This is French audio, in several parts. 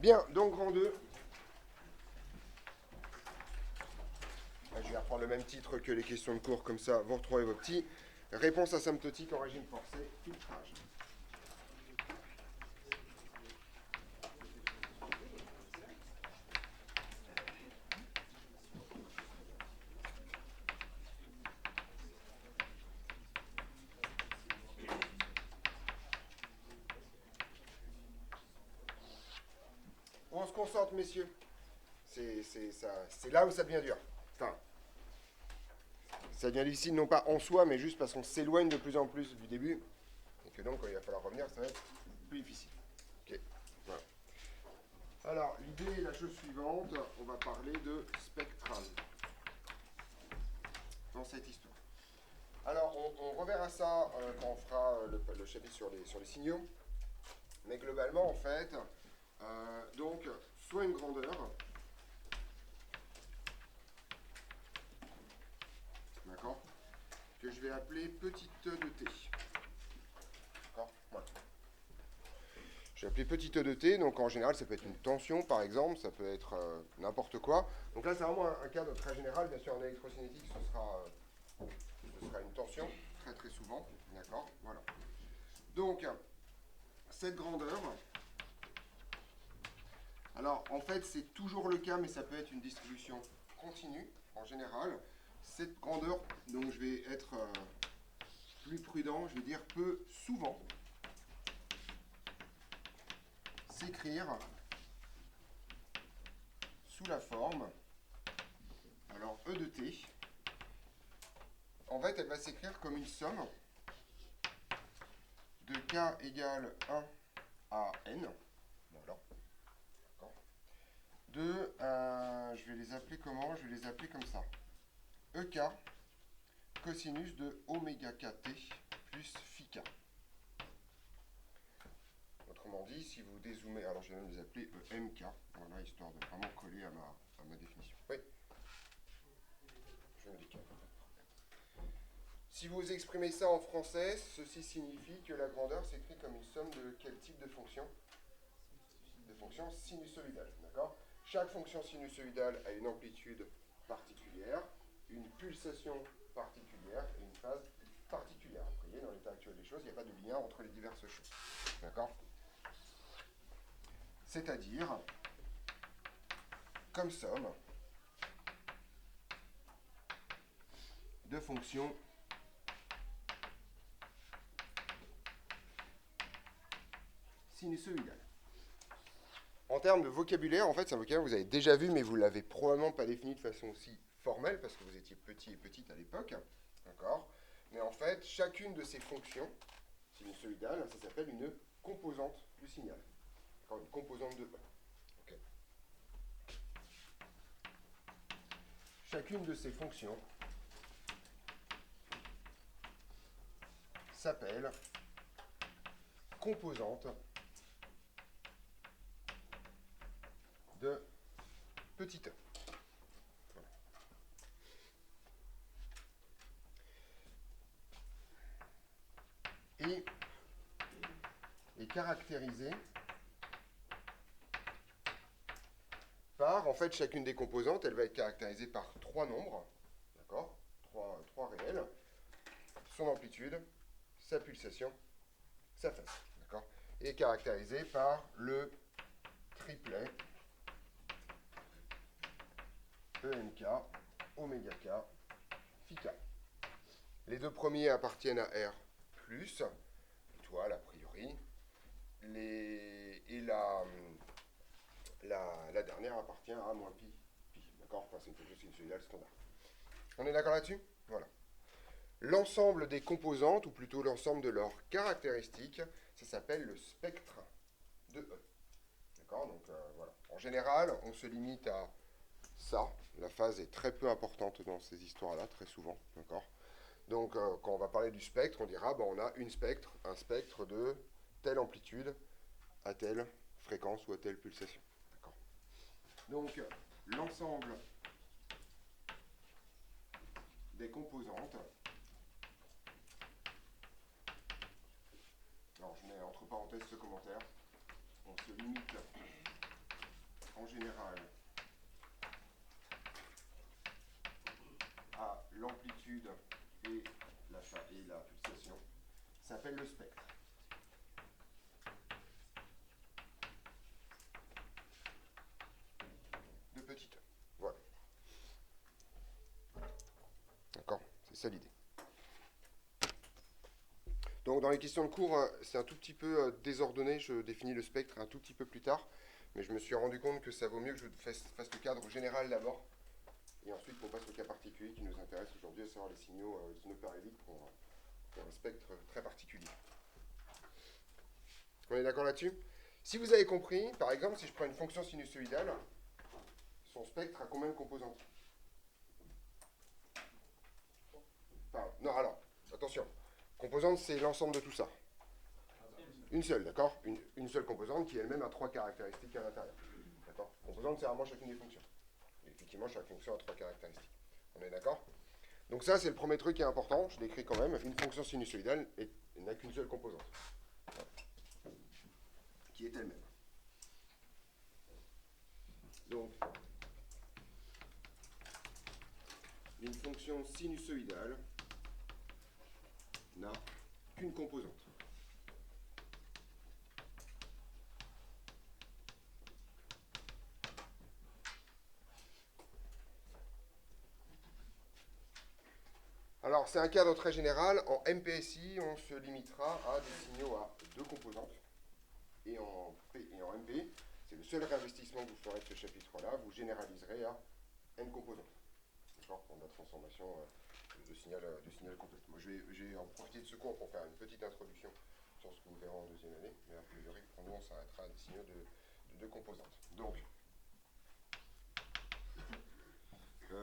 Bien, donc grand 2. Je vais reprendre le même titre que les questions de cours, comme ça vous retrouvez vos petits. Réponse asymptotique en régime forcé, filtrage. On se concentre, messieurs. C'est là où ça devient dur. Enfin, ça devient difficile, non pas en soi, mais juste parce qu'on s'éloigne de plus en plus du début. Et que donc, quand il va falloir revenir, ça va être plus difficile. Ok, voilà. Alors, l'idée est la chose suivante. On va parler de spectral dans cette histoire. Alors, on reverra ça quand on fera le chapitre sur les signaux. Mais globalement, en fait, donc, soit une grandeur, d'accord, que je vais appeler petite de t. D'accord, voilà. Je vais appeler petite e de t, donc en général, ça peut être une tension, par exemple, ça peut être n'importe quoi. Donc là, c'est vraiment un cadre très général. Bien sûr, en électrocinétique, ce sera une tension, très très souvent. D'accord, voilà. Donc, cette grandeur, alors en fait, c'est toujours le cas, mais ça peut être une distribution continue, en général. Cette grandeur, donc je vais être plus prudent, je vais dire peut souvent s'écrire sous la forme, alors E de t, en fait elle va s'écrire comme une somme de k égale 1 à n, voilà, de, je vais les appeler comment? Je vais les appeler comme ça, ek cosinus de oméga kt plus phi k. Autrement dit, si vous dézoomez, alors je vais même les appeler EMK, voilà, histoire de vraiment coller à ma définition. Oui. Je me décale. Si vous exprimez ça en français, ceci signifie que la grandeur s'écrit comme une somme de quel type de fonction? De fonction sinusoïdale, d'accord? Chaque fonction sinusoïdale a une amplitude particulière, une pulsation particulière et une phase particulière. Vous voyez, dans l'état actuel des choses, il n'y a pas de lien entre les diverses choses. D'accord? C'est-à-dire, comme somme de fonctions sinusoïdales. En termes de vocabulaire, en fait, c'est un vocabulaire que vous avez déjà vu, mais vous ne l'avez probablement pas défini de façon aussi formelle, parce que vous étiez petit et petite à l'époque. D'accord? Mais en fait, chacune de ces fonctions sinusoïdales, ça s'appelle une composante du signal. D'accord? Une composante de E. Okay. Chacune de ces fonctions s'appelle composante de petit e. Voilà. Et est caractérisée par, en fait, chacune des composantes, elle va être caractérisée par trois nombres, d'accord, trois réels, son amplitude, sa pulsation, sa phase, d'accord, et est caractérisée par le triplet EMK, oméga k, phi k. Les deux premiers appartiennent à R+, étoile a priori, et la dernière appartient à moins pi, d'accord, enfin, c'est une fonction sinusoïdale standard. On est d'accord là-dessus? Voilà. L'ensemble des composantes, ou plutôt l'ensemble de leurs caractéristiques, ça s'appelle le spectre de E. D'accord? Donc voilà. En général, on se limite à ça. La phase est très peu importante dans ces histoires-là, très souvent. D'accord? Donc quand on va parler du spectre, on dira on a un spectre de telle amplitude à telle fréquence ou à telle pulsation. D'accord? Donc l'ensemble des composantes. Alors je mets entre parenthèses ce commentaire. On se limite en général à l'amplitude et la pulsation s'appelle le spectre. De petite. Voilà. D'accord? C'est ça l'idée. Donc dans les questions de cours, c'est un tout petit peu désordonné, je définis le spectre un tout petit peu plus tard, mais je me suis rendu compte que ça vaut mieux que je fasse le cadre général d'abord, et ensuite qu'on passe au cas particulier qui nous intéresse aujourd'hui, à savoir les signaux périodiques pour un spectre très particulier. On est d'accord là-dessus? Si vous avez compris, par exemple, si je prends une fonction sinusoïdale, son spectre a combien de composantes? Enfin, non, alors, attention. Composante, c'est l'ensemble de tout ça. Une seule, d'accord? Une seule composante qui elle-même a 3 caractéristiques à l'intérieur. D'accord? Composante, c'est vraiment chacune des fonctions. Et effectivement, chaque fonction a 3 caractéristiques. On est d'accord? Donc ça, c'est le premier truc qui est important. Je l'écris quand même. Une fonction sinusoïdale n'a qu'une seule composante. Qui est elle-même. Donc, une fonction sinusoïdale n'a qu'une composante. Alors, c'est un cadre très général. En MPSI, on se limitera à des signaux à 2 composantes. Et en MP, c'est le seul réinvestissement que vous ferez de ce chapitre-là. Vous généraliserez à N composantes. D'accord? Pour la transformation de signal complexe. Moi, je vais en profiter de ce cours pour faire une petite introduction sur ce que vous verrez en deuxième année. Mais a priori, pour nous, on s'arrêtera à des signaux de 2 composantes. Donc, je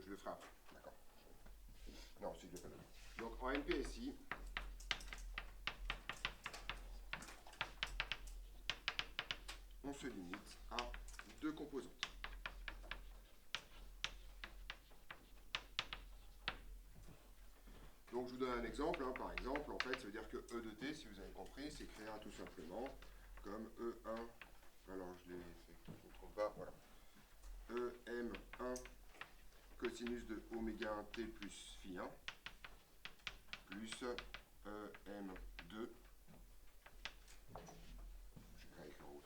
le ferai après. D'accord? Non, si je le fais. Donc, en MPSI, on se limite à 2 composantes. Donc je vous donne un exemple. Par exemple, en fait, ça veut dire que E de t, si vous avez compris, s'écrira tout simplement comme E1. Alors je l'ai fait, je ne me trompe pas, voilà. EM1 cosinus de oméga 1 t plus phi 1 plus EM2. Je vais écrire en haut.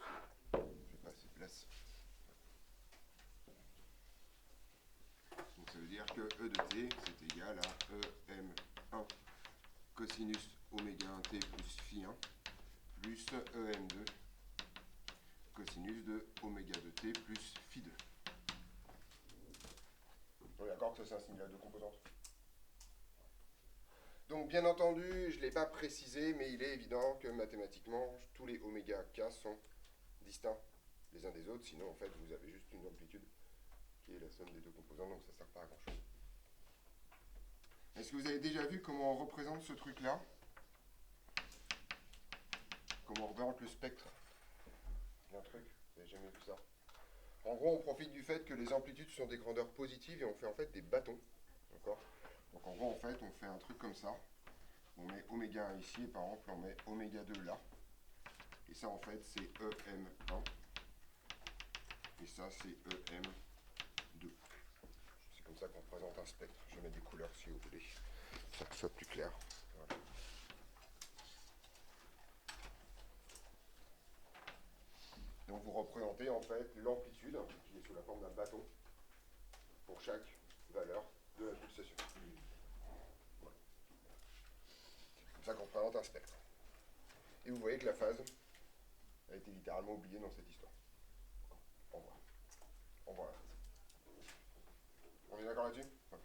Je n'ai pas assez de place. Donc ça veut dire que E de t, c'est égal à EM1 cosinus oméga 1 t plus phi 1 plus EM2 cosinus de oméga de t plus phi 2. On est d'accord que ça c'est un signal de composante. Donc bien entendu, je ne l'ai pas précisé, mais il est évident que mathématiquement, tous les oméga k sont distincts les uns des autres, sinon en fait vous avez juste une amplitude qui est la somme des 2 composantes, donc ça ne sert pas à grand chose. Est-ce que vous avez déjà vu comment on représente ce truc-là? Comment on représente le spectre d'un truc? Vous n'avez jamais vu ça? En gros, on profite du fait que les amplitudes sont des grandeurs positives et on fait en fait des bâtons. D'accord? Donc en gros, en fait, on fait un truc comme ça. On met oméga 1 ici et par exemple, on met oméga 2 là. Et ça, en fait, c'est EM1. Et ça, c'est EM2. C'est comme ça qu'on représente un spectre. Je mets des couleurs si vous voulez, pour que ce soit plus clair. Voilà. Donc vous représentez en fait l'amplitude qui est sous la forme d'un bâton pour chaque valeur de la pulsation. Voilà. C'est comme ça qu'on représente un spectre. Et vous voyez que la phase a été littéralement oubliée dans cette histoire. Au revoir. Au revoir la phase. On est d'accord là-dessus? Voilà.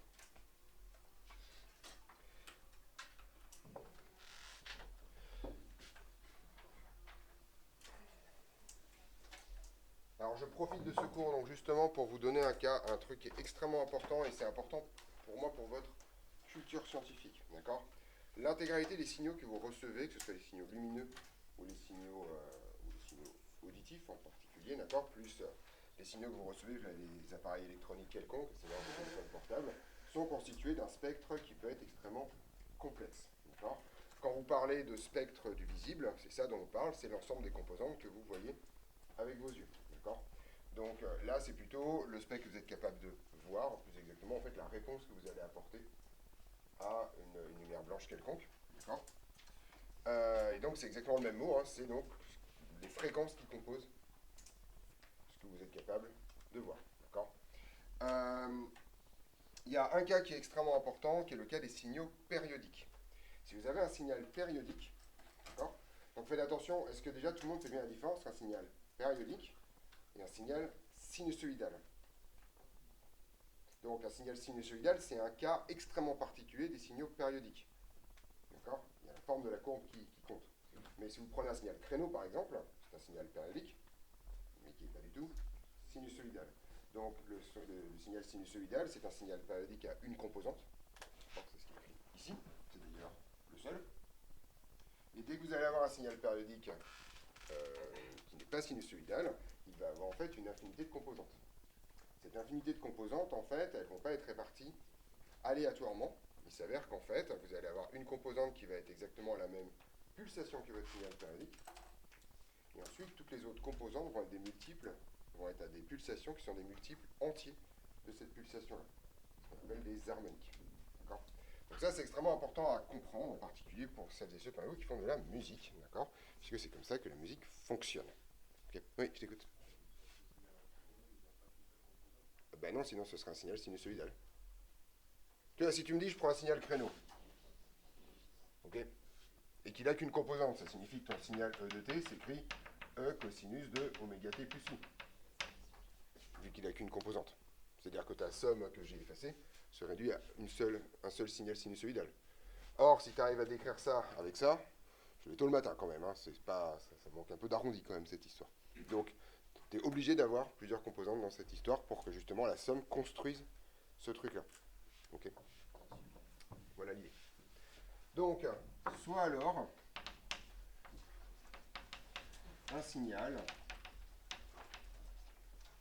Alors je profite de ce cours donc justement pour vous donner un truc qui est extrêmement important et c'est important pour moi pour votre culture scientifique, d'accord? L'intégralité des signaux que vous recevez, que ce soit les signaux lumineux ou les signaux auditifs en particulier, d'accord? Plus les signaux que vous recevez via des appareils électroniques quelconques, c'est-à-dire des téléphones portables, sont constitués d'un spectre qui peut être extrêmement complexe, d'accord? Quand vous parlez de spectre du visible, c'est ça dont on parle, c'est l'ensemble des composantes que vous voyez avec vos yeux. Donc là, c'est plutôt le spectre que vous êtes capable de voir, plus exactement, en fait, la réponse que vous allez apporter à une lumière blanche quelconque. D'accord. Et donc, c'est exactement le même mot, hein, c'est donc les fréquences qui composent ce que vous êtes capable de voir. D'accord. Il y a un cas qui est extrêmement important, qui est le cas des signaux périodiques. Si vous avez un signal périodique, d'accord, donc faites attention, est-ce que déjà tout le monde fait bien la différence entre un signal périodique et un signal sinusoïdal? Donc un signal sinusoïdal, c'est un cas extrêmement particulier des signaux périodiques. D'accord. Il y a la forme de la courbe qui compte. Mais si vous prenez un signal créneau, par exemple, c'est un signal périodique, mais qui n'est pas du tout sinusoïdal. Donc le signal sinusoïdal, c'est un signal périodique à une composante. C'est ce qui est écrit ici, c'est d'ailleurs le seul. Et dès que vous allez avoir un signal périodique qui n'est pas sinusoïdal, il va avoir en fait une infinité de composantes. Cette infinité de composantes, en fait, elles ne vont pas être réparties aléatoirement. Il s'avère qu'en fait, vous allez avoir une composante qui va être exactement la même pulsation que votre signal périodique. Et ensuite, toutes les autres composantes vont être des multiples, vont être à des pulsations qui sont des multiples entiers de cette pulsation-là. Ce qu'on appelle des harmoniques. D'accord. Donc ça, c'est extrêmement important à comprendre, en particulier pour celles et ceux parmi vous qui font de la musique. D'accord. Puisque c'est comme ça que la musique fonctionne. Okay. Oui, je t'écoute. Ben non, sinon ce serait un signal sinusoïdal. Tu vois, si tu me dis je prends un signal créneau, ok, et qu'il n'a qu'une composante, ça signifie que ton signal E de t s'écrit E cosinus de oméga t plus i, vu qu'il n'a qu'une composante. C'est-à-dire que ta somme que j'ai effacée se réduit à un seul signal sinusoïdal. Or, si tu arrives à décrire ça avec ça, je vais tôt le matin quand même, hein, c'est pas, ça manque un peu d'arrondi quand même cette histoire. Donc, tu es obligé d'avoir plusieurs composantes dans cette histoire pour que justement la somme construise ce truc-là. Ok. Voilà l'idée. Donc, soit alors un signal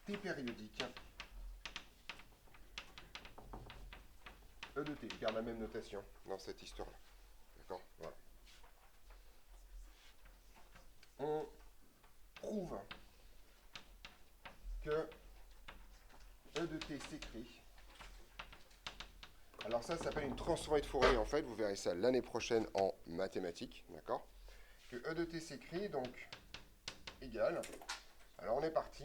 t périodique E de t, il garde la même notation dans cette histoire-là. D'accord. Voilà. On prouve que E de t s'écrit. Alors ça s'appelle une transformée de Fourier en fait, vous verrez ça l'année prochaine en mathématiques, d'accord. Que E de t s'écrit donc égal. Alors on est parti.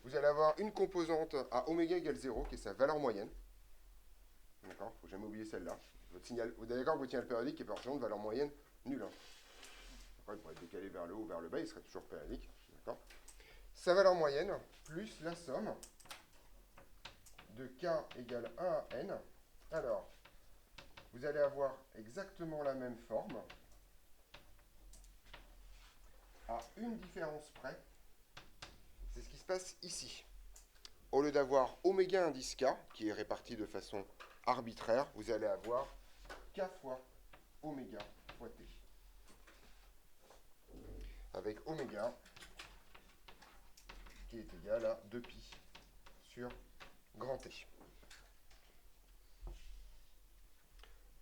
Vous allez avoir une composante à oméga égale 0 qui est sa valeur moyenne. D'accord, il ne faut jamais oublier celle-là. Votre signal, vous êtes d'accord que votre signal périodique est forcément de valeur moyenne nulle. Hein. Après, il pourrait être décalé vers le haut ou vers le bas, il serait toujours périodique. D'accord. Sa valeur moyenne plus la somme de k égale 1 à n. Alors, vous allez avoir exactement la même forme à une différence près. C'est ce qui se passe ici. Au lieu d'avoir oméga indice k, qui est réparti de façon arbitraire, vous allez avoir k fois oméga fois t. Avec oméga qui est égal à 2pi sur grand T.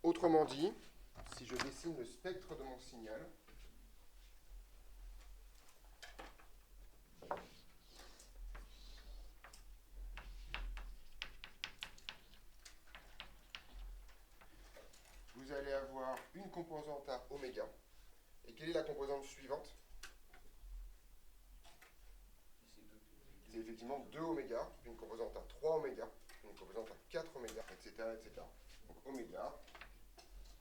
Autrement dit, si je dessine le spectre de mon signal, vous allez avoir une composante à oméga. Et quelle est la composante suivante? C'est effectivement 2 oméga, puis une composante à 3 oméga, puis une composante à 4 oméga, etc., etc. Donc oméga,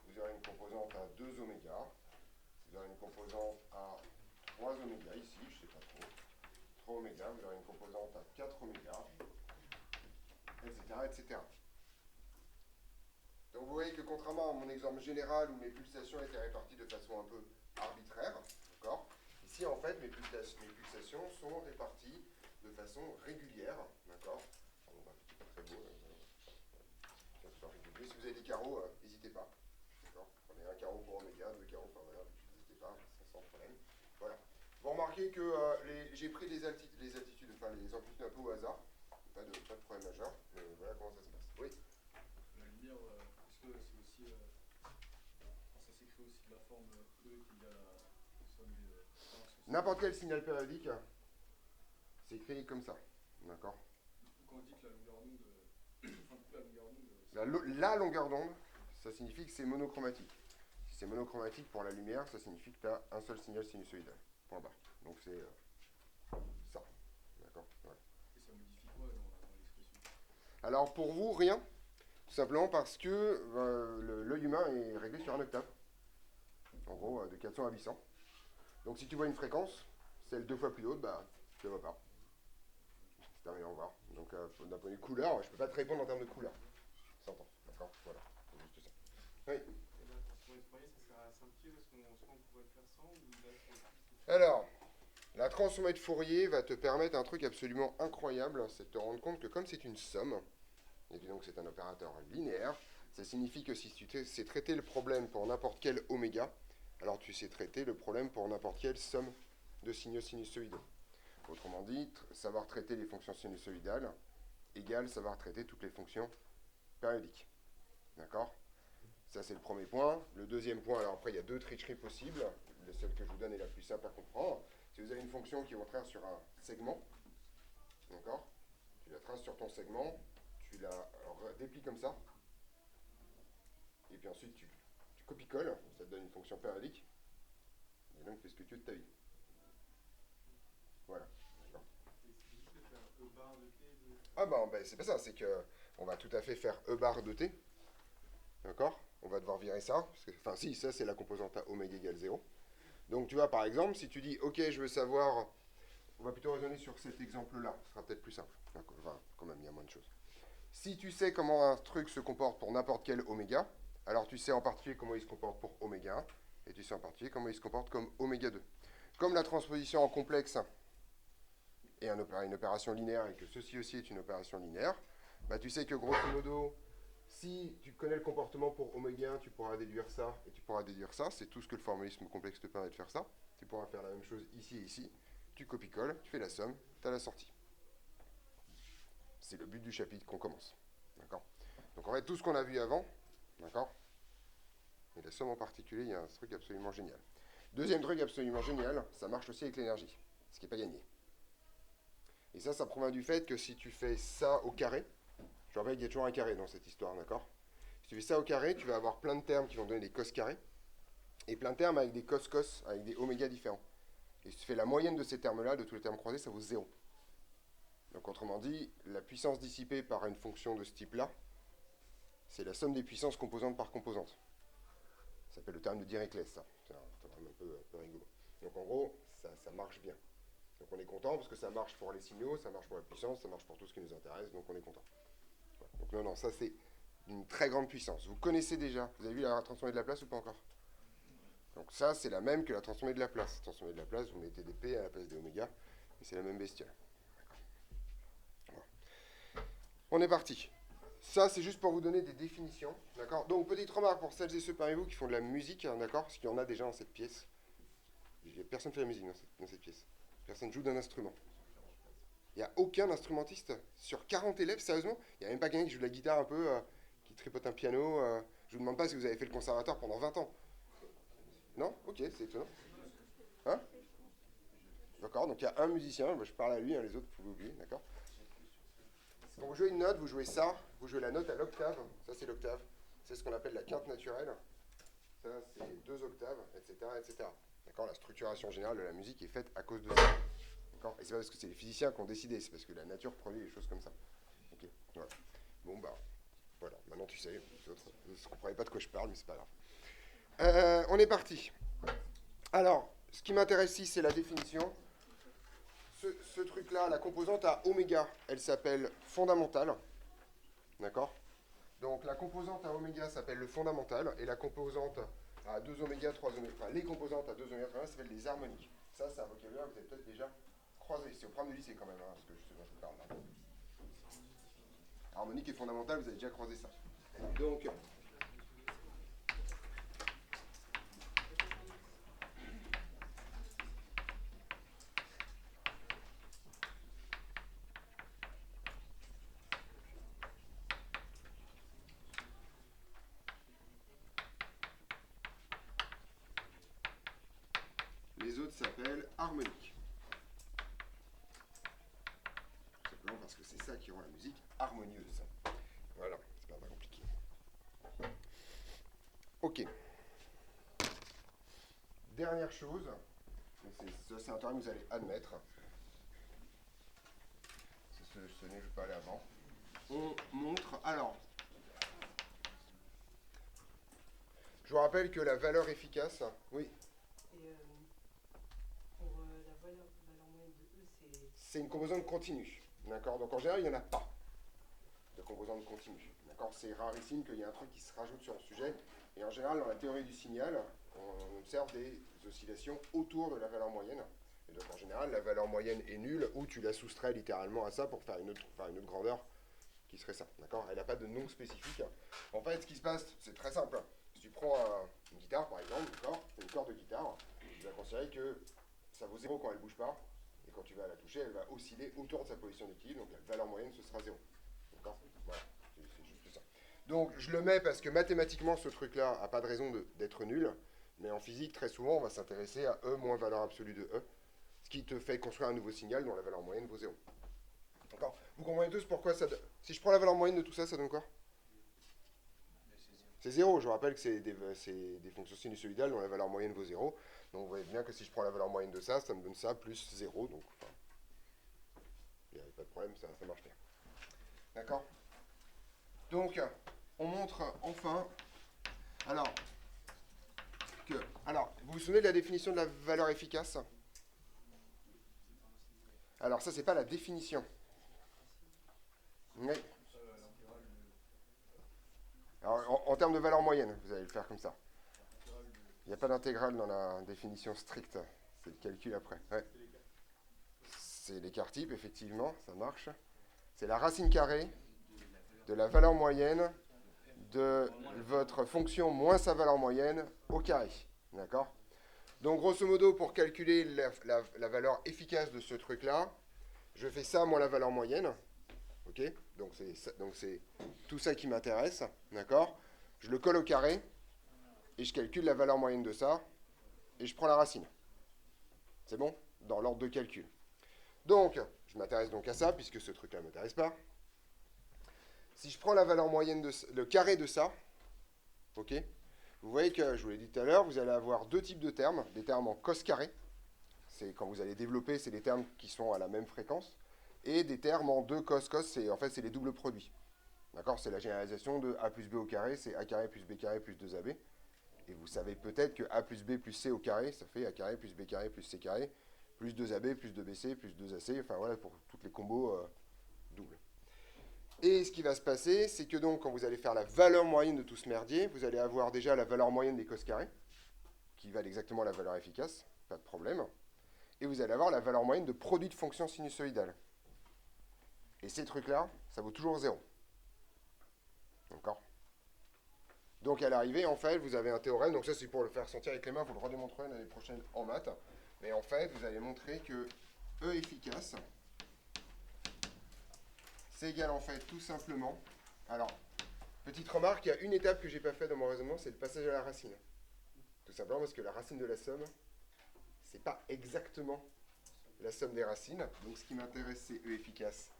vous aurez une composante à 2 oméga, vous aurez une composante à 3 oméga ici, je ne sais pas trop, 3 oméga, vous aurez une composante à 4 oméga, etc., etc. Donc vous voyez que contrairement à mon exemple général où mes pulsations étaient réparties de façon un peu arbitraire, d'accord, ici en fait mes pulsations sont réparties de façon régulière, d'accord. C'est pas très beau. Régulier. Si vous avez des carreaux, n'hésitez pas. D'accord. Prenez un carreau pour oméga, 2 carreaux, enfin voilà, n'hésitez pas, sans problème. Voilà. Vous remarquez que j'ai pris les altitudes, enfin les amplitudes un peu au hasard. Pas de problème majeur. Mais voilà comment ça se passe. Oui. La lumière, est-ce que c'est aussi. Ça s'écrit aussi de la forme E qui égale à la somme des. n'importe quel signal périodique, c'est écrit comme ça. D'accord? Quand on dit que la longueur d'onde, enfin, la longueur d'onde, La longueur d'onde, ça signifie que c'est monochromatique. Si c'est monochromatique pour la lumière, ça signifie que tu as un seul signal sinusoïdal. Point barre. Donc c'est ça. D'accord? Voilà. et ça modifie quoi dans l'expression? Alors pour vous, rien. Tout simplement parce que l'œil humain est réglé sur un octave. En gros, de 400 à 800. Donc si tu vois une fréquence, celle 2 fois plus haute, bah, tu ne la vois pas. C'est rien à voir. Donc d'un point de vue couleur, je ne peux pas te répondre en termes de couleur. Ça s'entend. D'accord? Voilà. C'est juste ça. Oui. Et la transformée de Fourier, ça sert à simplifier parce qu'on soit on pourrait le faire sans ou là Alors, la transformée de Fourier va te permettre un truc absolument incroyable, c'est de te rendre compte que comme c'est une somme, et donc c'est un opérateur linéaire, ça signifie que si tu sais traiter le problème pour n'importe quel oméga, alors tu sais traiter le problème pour n'importe quelle somme de signaux sinusoïdaux. Autrement dit, savoir traiter les fonctions sinusoïdales égale savoir traiter toutes les fonctions périodiques. D'accord? Ça, c'est le premier point. Le deuxième point, alors après, il y a deux tricheries possibles. Celle que je vous donne est la plus simple à comprendre. Si vous avez une fonction qui est au contraire sur un segment, d'accord? Tu la traces sur ton segment, tu la déplies comme ça, et puis ensuite tu copies-colles, ça te donne une fonction périodique, et donc fais ce que tu veux de ta vie. Voilà. c'est juste de faire E bar de T de... Ah ben, c'est pas ça, c'est que on va tout à fait faire E bar de T, d'accord? On va devoir virer ça, parce que, enfin si, ça c'est la composante à oméga égale 0. Donc tu vois, par exemple, si tu dis, ok, je veux savoir, on va plutôt raisonner sur cet exemple-là, ce sera peut-être plus simple. Enfin, quand même, il y a moins de choses. Si tu sais comment un truc se comporte pour n'importe quel oméga, alors tu sais en particulier comment il se comporte pour oméga 1, et tu sais en particulier comment il se comporte comme oméga 2. Comme la transposition en complexe est une opération linéaire et que ceci aussi est une opération linéaire, bah tu sais que grosso modo, si tu connais le comportement pour oméga 1, tu pourras déduire ça et tu pourras déduire ça. C'est tout ce que le formalisme complexe te permet de faire ça. Tu pourras faire la même chose ici et ici. Tu copies-colles, tu fais la somme, tu as la sortie. C'est le but du chapitre qu'on commence. D'accord? Donc en fait, tout ce qu'on a vu avant, d'accord? Et la somme en particulier, il y a un truc absolument génial. Deuxième truc absolument génial, ça marche aussi avec l'énergie, ce qui n'est pas gagné. Et ça provient du fait que si tu fais ça au carré, je rappelle qu'il y a toujours un carré dans cette histoire, d'accord? Si tu fais ça au carré, tu vas avoir plein de termes qui vont donner des cos carrés, et plein de termes avec des cos, avec des oméga différents. Et si tu fais la moyenne de ces termes-là, de tous les termes croisés, ça vaut 0. Donc autrement dit, la puissance dissipée par une fonction de ce type-là, c'est la somme des puissances composante par composante. Ça s'appelle le terme de Dirichlet, ça. C'est un terme un peu rigolo. Donc en gros, ça marche bien. Donc on est content parce que ça marche pour les signaux, ça marche pour la puissance, ça marche pour tout ce qui nous intéresse, donc on est content. Voilà. Donc non, ça c'est d'une très grande puissance. Vous connaissez déjà, vous avez vu la transformée de Laplace ou pas encore? Donc ça c'est la même que la transformée de Laplace. La transformée de Laplace, vous mettez des P à la place des oméga, et c'est la même bestiole. Voilà. On est parti. Ça, c'est juste pour vous donner des définitions, d'accord? Donc, petite remarque pour celles et ceux parmi vous qui font de la musique, hein, d'accord? Parce qu'il y en a déjà dans cette pièce. Personne ne fait de la musique dans cette pièce. Personne joue d'un instrument. Il n'y a aucun instrumentiste sur 40 élèves, sérieusement. Il n'y a même pas quelqu'un qui joue de la guitare un peu, qui tripote un piano. Je ne vous demande pas si vous avez fait le conservatoire pendant 20 ans. Non? Ok, c'est étonnant. Hein? D'accord, donc il y a un musicien, je parle à lui, hein, les autres, vous pouvez oublier, d'accord? Quand vous jouez une note, vous jouez ça, vous jouez la note à l'octave, ça c'est l'octave, c'est ce qu'on appelle la quinte naturelle, ça c'est 2 octaves, etc. etc. D'accord? La structuration générale de la musique est faite à cause de ça. D'accord? Et c'est pas parce que c'est les physiciens qui ont décidé, c'est parce que la nature produit des choses comme ça. Ok, voilà. Bon bah, voilà, maintenant tu sais, les autres, vous ne comprenez pas de quoi je parle, mais c'est pas grave. On est parti. Alors, ce qui m'intéresse ici, c'est la définition. Ce truc-là, la composante à oméga, elle s'appelle fondamentale. D'accord? Donc la composante à oméga s'appelle le fondamental, et la composante à 2 oméga, 3 oméga, enfin les composantes à 2 oméga, 3 oméga s'appellent les harmoniques. Ça, c'est un vocabulaire que vous avez peut-être déjà croisé. C'est au programme de lycée quand même, hein, parce que je sais pas, je vous parle là. Harmonique et fondamentale, vous avez déjà croisé ça. Donc, s'appelle harmonique. Tout simplement parce que c'est ça qui rend la musique harmonieuse. Voilà, c'est pas compliqué. Ok. Dernière chose, ça c'est un terme que vous allez admettre. C'est ce dont je parlais avant. On montre, alors, je vous rappelle que la valeur efficace, oui. Et pour la valeur moyenne de E, C'est une composante continue. D'accord. Donc en général, il n'y en a pas de composante continue. D'accord. C'est rarissime qu'il y ait un truc qui se rajoute sur le sujet. Et en général, dans la théorie du signal, on observe des oscillations autour de la valeur moyenne. Et donc en général, la valeur moyenne est nulle, ou tu la soustrais littéralement à ça pour faire une autre grandeur qui serait ça. D'accord. Elle n'a pas de nom spécifique. En fait, ce qui se passe, c'est très simple. Si tu prends une guitare, par exemple, d'accord, une corde de guitare, tu vas considérer que ça vaut 0 quand elle ne bouge pas. Et quand tu vas la toucher, elle va osciller autour de sa position d'équilibre. Donc la valeur moyenne, ce sera 0. D'accord. Voilà. C'est juste ça. Donc je le mets parce que mathématiquement, ce truc-là n'a pas de raison d'être nul. Mais en physique, très souvent, on va s'intéresser à E moins valeur absolue de E. Ce qui te fait construire un nouveau signal dont la valeur moyenne vaut 0. D'accord. Vous comprenez tous pourquoi ça... Si je prends la valeur moyenne de tout ça, ça donne quoi? C'est 0. Je rappelle que c'est des fonctions sinusoïdales dont la valeur moyenne vaut 0. Donc vous voyez bien que si je prends la valeur moyenne de ça, ça me donne ça plus 0. Donc enfin, il n'y a pas de problème, ça marche bien. D'accord. Donc, on montre enfin... Alors, vous vous souvenez de la définition de la valeur efficace? Alors ça, c'est pas la définition. Oui. Alors, en termes de valeur moyenne, vous allez le faire comme ça. Il n'y a pas d'intégrale dans la définition stricte. C'est le calcul après. Ouais. C'est l'écart type, effectivement, ça marche. C'est la racine carrée de la valeur moyenne de votre fonction moins sa valeur moyenne au carré. D'accord? Donc, grosso modo, pour calculer la valeur efficace de ce truc-là, je fais ça moins la valeur moyenne. Ok? Donc, c'est tout ça qui m'intéresse. D'accord? Je le colle au carré et je calcule la valeur moyenne de ça et je prends la racine. C'est bon? Dans l'ordre de calcul. Donc, je m'intéresse donc à ça puisque ce truc-là ne m'intéresse pas. Si je prends la valeur moyenne le carré de ça, ok? Vous voyez que, je vous l'ai dit tout à l'heure, vous allez avoir deux types de termes. Des termes en cos carré. C'est quand vous allez développer, c'est des termes qui sont à la même fréquence. Et des termes en 2 cos. Cos, c'est les doubles produits. D'accord? C'est la généralisation de a plus b au carré, c'est a carré plus b carré plus 2ab. Et vous savez peut-être que a plus b plus c au carré, ça fait a carré plus b carré plus c carré, plus 2ab plus 2bc plus 2ac, enfin voilà, pour toutes les combos doubles. Et ce qui va se passer, c'est que donc, quand vous allez faire la valeur moyenne de tout ce merdier, vous allez avoir déjà la valeur moyenne des cos carrés, qui valent exactement la valeur efficace, pas de problème. Et vous allez avoir la valeur moyenne de produit de fonctions sinusoïdales. Et ces trucs-là, ça vaut toujours 0. D'accord? Donc à l'arrivée, en fait, vous avez un théorème, donc ça c'est pour le faire sentir avec les mains, vous le redémontrerez l'année prochaine en maths. Mais en fait, vous allez montrer que E efficace, c'est égal en fait tout simplement. Alors, petite remarque, il y a une étape que j'ai pas faite dans mon raisonnement, c'est le passage à la racine. Tout simplement parce que la racine de la somme, c'est pas exactement la somme des racines. Donc ce qui m'intéresse, c'est E efficace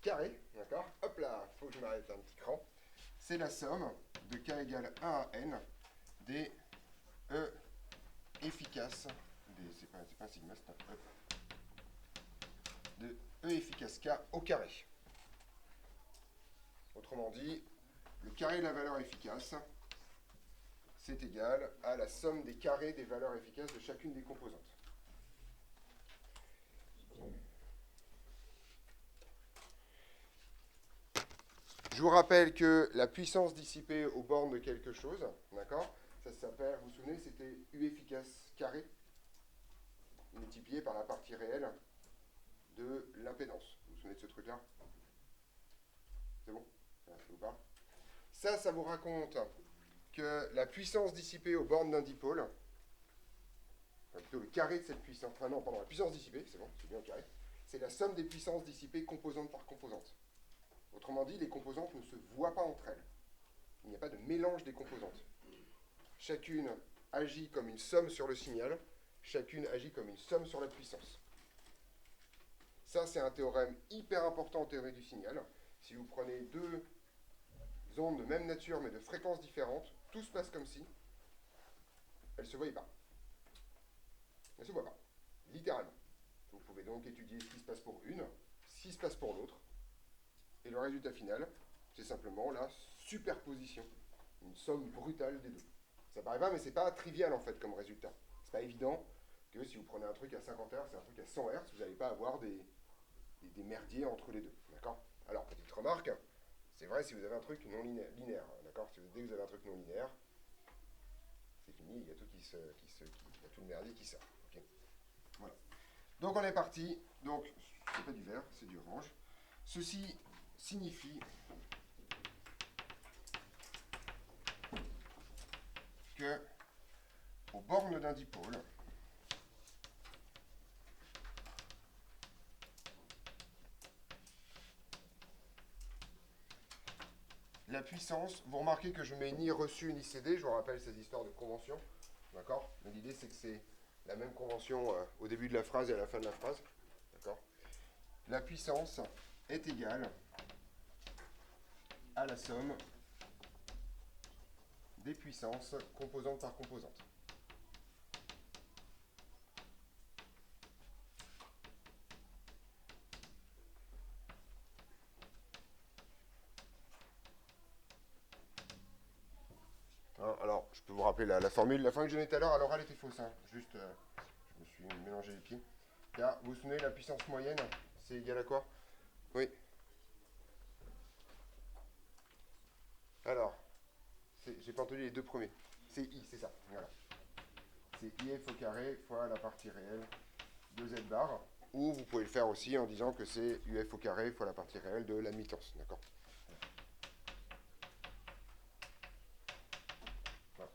carré, d'accord? Hop là, faut que je m'arrête un petit cran. C'est la somme de k égale 1 à n des E efficace, c'est pas un sigma, c'est un E, de E efficace k au carré. Autrement dit, le carré de la valeur efficace, c'est égal à la somme des carrés des valeurs efficaces de chacune des composantes. Je vous rappelle que la puissance dissipée aux bornes de quelque chose, d'accord, ça s'appelle, vous vous souvenez, c'était U efficace carré, multiplié par la partie réelle de l'impédance. Vous vous souvenez de ce truc-là? C'est bon? Ça vous parle? Ça vous raconte que la puissance dissipée aux bornes d'un dipôle, enfin plutôt le carré de cette puissance, enfin non, pardon, la puissance dissipée, c'est bon, c'est bien le carré, c'est la somme des puissances dissipées composante par composante. Autrement dit, les composantes ne se voient pas entre elles. Il n'y a pas de mélange des composantes. Chacune agit comme une somme sur le signal, chacune agit comme une somme sur la puissance. Ça, c'est un théorème hyper important en théorie du signal. Si vous prenez deux ondes de même nature, mais de fréquences différentes, tout se passe comme si elles ne se voyaient pas. Elles ne se voient pas, littéralement. Vous pouvez donc étudier ce qui se passe pour une, ce qui se passe pour l'autre, et le résultat final, c'est simplement la superposition, une somme brutale des deux. Ça paraît pas, mais c'est pas trivial en fait comme résultat. C'est pas évident que si vous prenez un truc à 50 Hz et un truc à 100 Hz, vous n'allez pas avoir des merdiers entre les deux. D'accord? Alors, petite remarque, c'est vrai si vous avez un truc non linéaire. D'accord? Dès que vous avez un truc non linéaire, c'est fini, il y a tout il y a tout le merdier qui sort. Okay, voilà. Donc on est parti. Donc, c'est pas du vert, c'est du orange. Ceci signifie que aux bornes d'un dipôle, la puissance, vous remarquez que je mets ni reçu ni cédé, je vous rappelle ces histoires de convention, d'accord? Mais l'idée c'est que c'est la même convention au début de la phrase et à la fin de la phrase, d'accord? La puissance est égale à la somme des puissances composante par composante. Hein, alors, je peux vous rappeler la formule. La formule que je donnais tout à l'heure, à l'oral était fausse. Hein. Juste, je me suis mélangé les pieds. Là, vous vous souvenez, la puissance moyenne, c'est égal à quoi? Oui. Alors, j'ai pas entendu les deux premiers. C'est I, c'est ça. Voilà. C'est IF au carré fois la partie réelle de Z bar. Ou vous pouvez le faire aussi en disant que c'est UF au carré fois la partie réelle de l'admittance. D'accord? Voilà.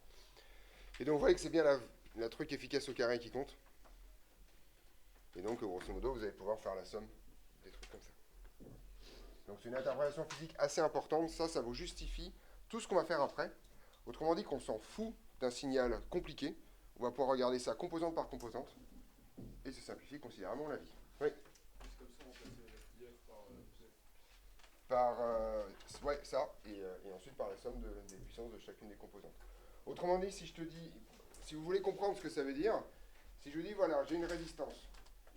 Et donc, vous voyez que c'est bien la truc efficace au carré qui compte. Et donc, grosso modo, vous allez pouvoir faire la somme des trucs comme ça. Donc, c'est une interprétation physique assez importante. Ça vous justifie tout ce qu'on va faire après. Autrement dit, qu'on s'en fout d'un signal compliqué. On va pouvoir regarder ça composante par composante. Et ça simplifie considérablement la vie. Oui. Juste comme ça, on remplacer IF par Z. Ouais, ça. Et ensuite par la somme des puissances de chacune des composantes. Autrement dit, si je te dis, si vous voulez comprendre ce que ça veut dire, si je dis, voilà, j'ai une résistance.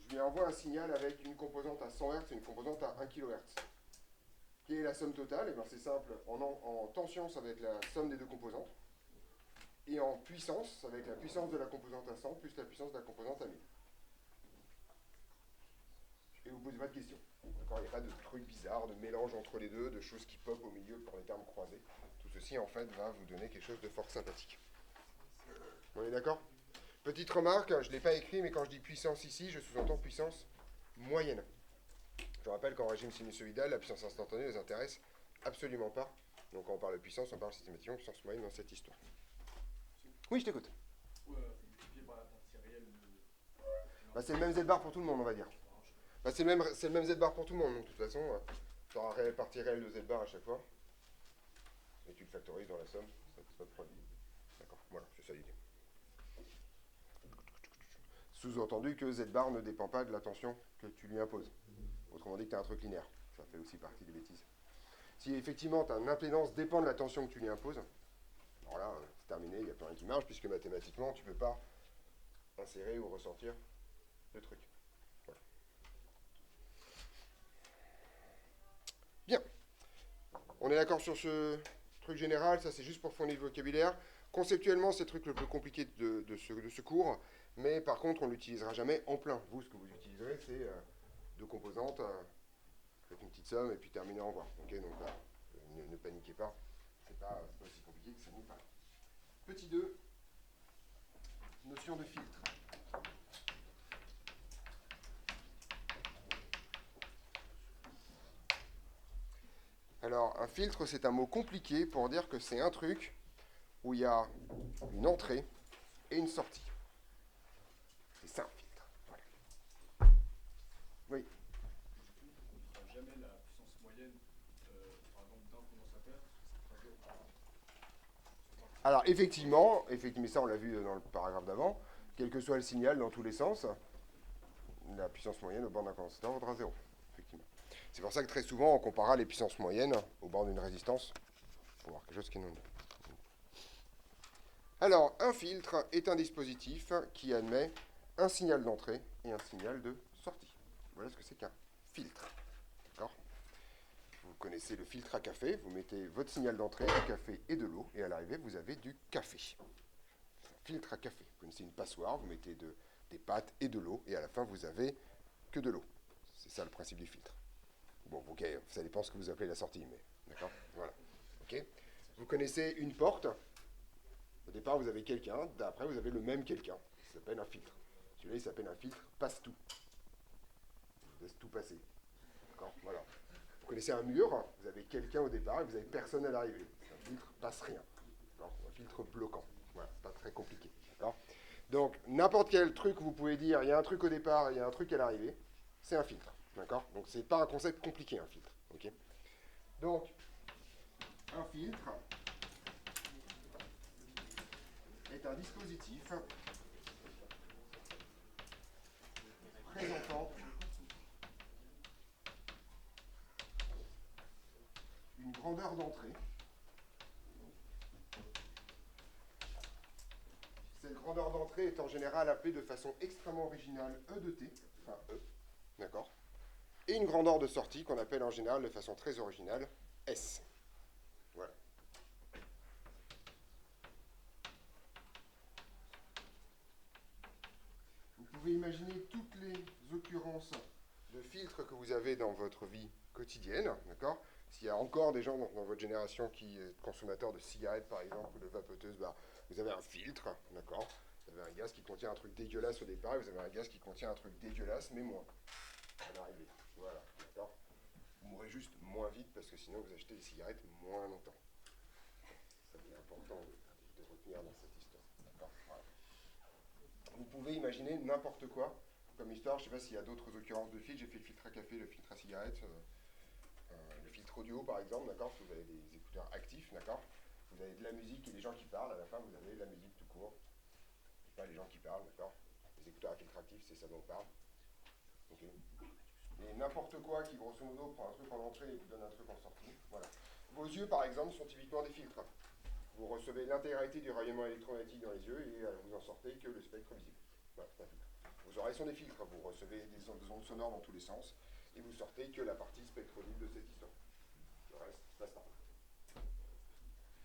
Je lui envoie un signal avec une composante à 100 Hz et une composante à 1 kHz. Quelle est la somme totale? Et bien c'est simple, en tension, ça va être la somme des deux composantes. Et en puissance, ça va être la puissance de la composante à 100 plus la puissance de la composante à 1000. Et vous ne posez pas de questions. D'accord? Il n'y a pas de trucs bizarres, de mélange entre les deux, de choses qui pop au milieu pour les termes croisés. Tout ceci, en fait, va vous donner quelque chose de fort sympathique. On est d'accord? Petite remarque, je ne l'ai pas écrit, mais quand je dis puissance ici, je sous-entends puissance moyenne. Je rappelle qu'en régime sinusoïdal, la puissance instantanée ne les intéresse absolument pas. Donc quand on parle de puissance, on parle systématiquement de puissance moyenne dans cette histoire. Oui, je t'écoute. Multiplié par la partie réelle de... Bah, c'est le même Z bar pour tout le monde, on va dire. Bah, c'est le même Z bar pour tout le monde, donc de toute façon, tu auras la partie réelle de Z bar à chaque fois. Et tu le factorises dans la somme, ça ne pose pas de problème. D'accord, voilà, c'est ça l'idée. Sous-entendu que Z bar ne dépend pas de la tension que tu lui imposes. Autrement dit que tu as un truc linéaire. Ça fait aussi partie des bêtises. Si effectivement ta impédance dépend de la tension que tu lui imposes, alors là, c'est terminé, il n'y a plus rien qui marche, puisque mathématiquement, tu ne peux pas insérer ou ressortir le truc. Voilà. Bien. On est d'accord sur ce truc général, ça c'est juste pour fournir le vocabulaire. Conceptuellement, c'est le truc le plus compliqué de ce cours, mais par contre, on ne l'utilisera jamais en plein. Vous, ce que vous utiliserez, c'est deux composantes, faites une petite somme et puis terminez au revoir. Okay, donc ne paniquez pas, c'est pas aussi compliqué que ça n'y paraît. Petit 2, notion de filtre. Alors, un filtre, c'est un mot compliqué pour dire que c'est un truc où il y a une entrée et une sortie. C'est ça, un filtre. Voilà. Oui. On ne fera jamais la puissance moyenne, par exemple, d'un condensateur, parce que ça sera zéro. Alors, effectivement, mais ça on l'a vu dans le paragraphe d'avant, quel que soit le signal dans tous les sens, la puissance moyenne au bord d'un condensateur vaudra 0, effectivement. C'est pour ça que très souvent, on comparera les puissances moyennes au bord d'une résistance pour voir quelque chose qui est non nul. Alors, un filtre est un dispositif qui admet un signal d'entrée et un signal de sortie. Voilà ce que c'est qu'un filtre. D'accord ? Vous connaissez le filtre à café, vous mettez votre signal d'entrée, du café et de l'eau, et à l'arrivée, vous avez du café. C'est un filtre à café. Vous connaissez une passoire, vous mettez des pâtes et de l'eau, et à la fin, vous avez que de l'eau. C'est ça le principe du filtre. Bon, ok, ça dépend ce que vous appelez la sortie, mais d'accord ? Voilà. Ok ? Vous connaissez une porte. Au départ, vous avez quelqu'un, après, vous avez le même quelqu'un. Ça s'appelle un filtre. Celui-là, il s'appelle un filtre passe-tout. Il laisse tout passer. D'accord ? Voilà. Vous connaissez un mur, vous avez quelqu'un au départ et vous n'avez personne à l'arrivée. C'est un filtre passe-rien. D'accord ? Un filtre bloquant. Voilà, c'est pas très compliqué. D'accord ? Donc, n'importe quel truc, vous pouvez dire, il y a un truc au départ et il y a un truc à l'arrivée, c'est un filtre. D'accord ? Donc, c'est pas un concept compliqué, un filtre. Ok ? Donc, un filtre est un dispositif présentant une grandeur d'entrée. Cette grandeur d'entrée est en général appelée de façon extrêmement originale E de t, enfin E, d'accord ? Et une grandeur de sortie qu'on appelle en général de façon très originale S. Voilà. Vous pouvez imaginer toutes les occurrences de filtres que vous avez dans votre vie quotidienne, d'accord ? S'il y a encore des gens dans votre génération qui sont consommateurs de cigarettes, par exemple, ou de vapoteuses, bah, vous avez un filtre, d'accord ? Vous avez un gaz qui contient un truc dégueulasse au départ, et vous avez un gaz qui contient un truc dégueulasse, mais moins, à l'arrivée. Voilà, d'accord ? Vous mourrez juste moins vite, parce que sinon vous achetez des cigarettes moins longtemps. Ça c'est important de retenir dans cette histoire, d'accord ? Voilà. Vous pouvez imaginer n'importe quoi comme histoire. Je ne sais pas s'il y a d'autres occurrences de filtres. J'ai fait le filtre à café, le filtre à cigarette, le filtre audio par exemple, d'accord ? Parce que vous avez des écouteurs actifs, d'accord ? Vous avez de la musique et des gens qui parlent. À la fin, vous avez de la musique tout court. Et pas les gens qui parlent, d'accord ? Les écouteurs à filtre actif, c'est ça dont on parle. Ok ? Et n'importe quoi qui, grosso modo, prend un truc en entrée et vous donne un truc en sortie. Voilà. Vos yeux, par exemple, sont typiquement des filtres. Vous recevez l'intégralité du rayonnement électromagnétique dans les yeux et vous en sortez que le spectre visible. Voilà, c'est un filtre. Vos oreilles sont des filtres. Vous recevez des ondes sonores dans tous les sens et vous sortez que la partie spectrolibre de cette histoire. Le reste, passe pas.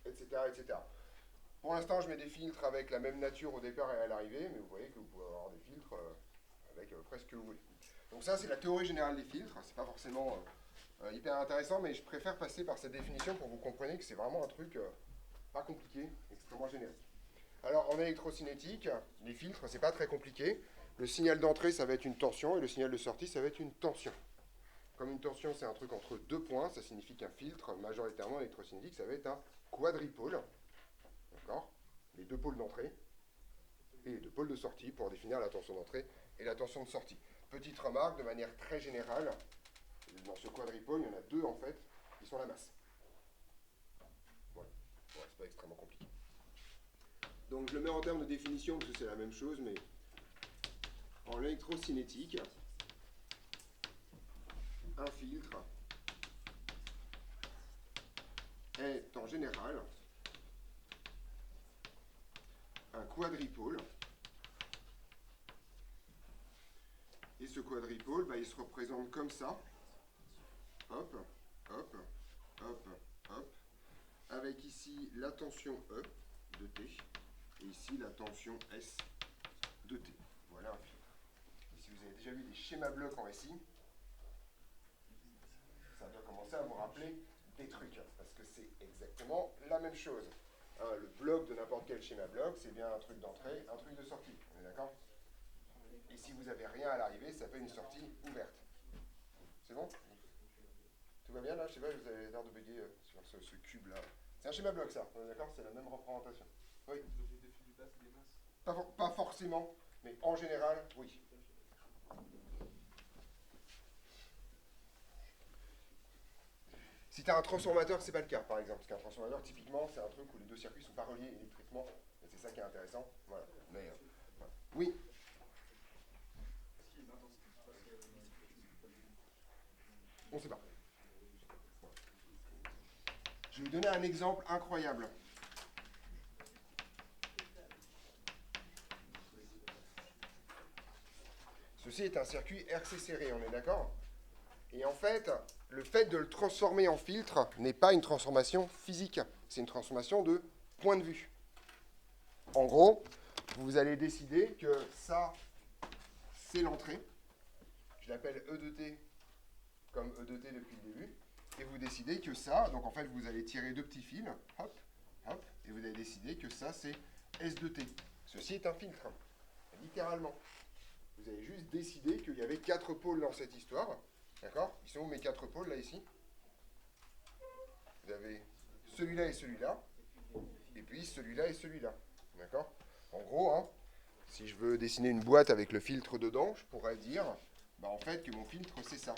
Etc., etc. Pour l'instant, je mets des filtres avec la même nature au départ et à l'arrivée, mais vous voyez que vous pouvez avoir des filtres avec presque ce que vous voulez. Donc ça, c'est la théorie générale des filtres. C'est pas forcément hyper intéressant, mais je préfère passer par cette définition pour que vous compreniez que c'est vraiment un truc pas compliqué, extrêmement générique. Alors, en électrocinétique, les filtres, c'est pas très compliqué. Le signal d'entrée, ça va être une tension, et le signal de sortie, ça va être une tension. Comme une tension, c'est un truc entre deux points, ça signifie qu'un filtre, majoritairement électrocinétique, ça va être un quadripôle. D'accord ? Les deux pôles d'entrée et les deux pôles de sortie pour définir la tension d'entrée et la tension de sortie. Petite remarque, de manière très générale, dans ce quadripôle, il y en a deux en fait, qui sont la masse. Voilà. Bon, c'est pas extrêmement compliqué. Donc je le mets en termes de définition parce que c'est la même chose, mais en électrocinétique, un filtre est en général un quadripôle. Et ce quadripôle, bah, il se représente comme ça. Hop, hop, hop, hop. Avec ici la tension E de T. Et ici la tension S de T. Voilà un filtre. Et si vous avez déjà vu des schémas blocs en SI, ça doit commencer à vous rappeler des trucs. Parce que c'est exactement la même chose. Hein, le bloc de n'importe quel schéma bloc, c'est bien un truc d'entrée, un truc de sortie. On est d'accord ? Et si vous n'avez rien à l'arrivée, ça fait une sortie ouverte. C'est bon ? Tout va bien là ? Je sais pas, vous avez l'air de bugger sur ce cube-là. C'est un schéma bloc ça, on est d'accord ? C'est la même représentation. Oui. Logique de fil du bas, c'est des masses. Pas forcément, mais en général, oui. Si tu as un transformateur, c'est pas le cas, par exemple. Parce qu'un transformateur, typiquement, c'est un truc où les deux circuits ne sont pas reliés électriquement. Et c'est ça qui est intéressant. Voilà. Mais Oui. Est-ce qu'il y a une intensité qui passe On ne sait pas. Je vais vous donner un exemple incroyable. Ceci est un circuit RC serré, on est d'accord? Et en fait, le fait de le transformer en filtre n'est pas une transformation physique, c'est une transformation de point de vue. En gros, vous allez décider que ça, c'est l'entrée. Je l'appelle E de T comme E de T depuis le début. Et vous décidez que ça, donc en fait, vous allez tirer deux petits fils, hop, hop, et vous allez décider que ça, c'est S de T. Ceci est un filtre, littéralement. Vous avez juste décidé qu'il y avait 4 pôles dans cette histoire. D'accord? Ils sont où mes 4 pôles, là, ici? Vous avez celui-là et celui-là. Et puis celui-là et celui-là. D'accord? En gros, hein, si je veux dessiner une boîte avec le filtre dedans, je pourrais dire, bah, en fait, que mon filtre, c'est ça.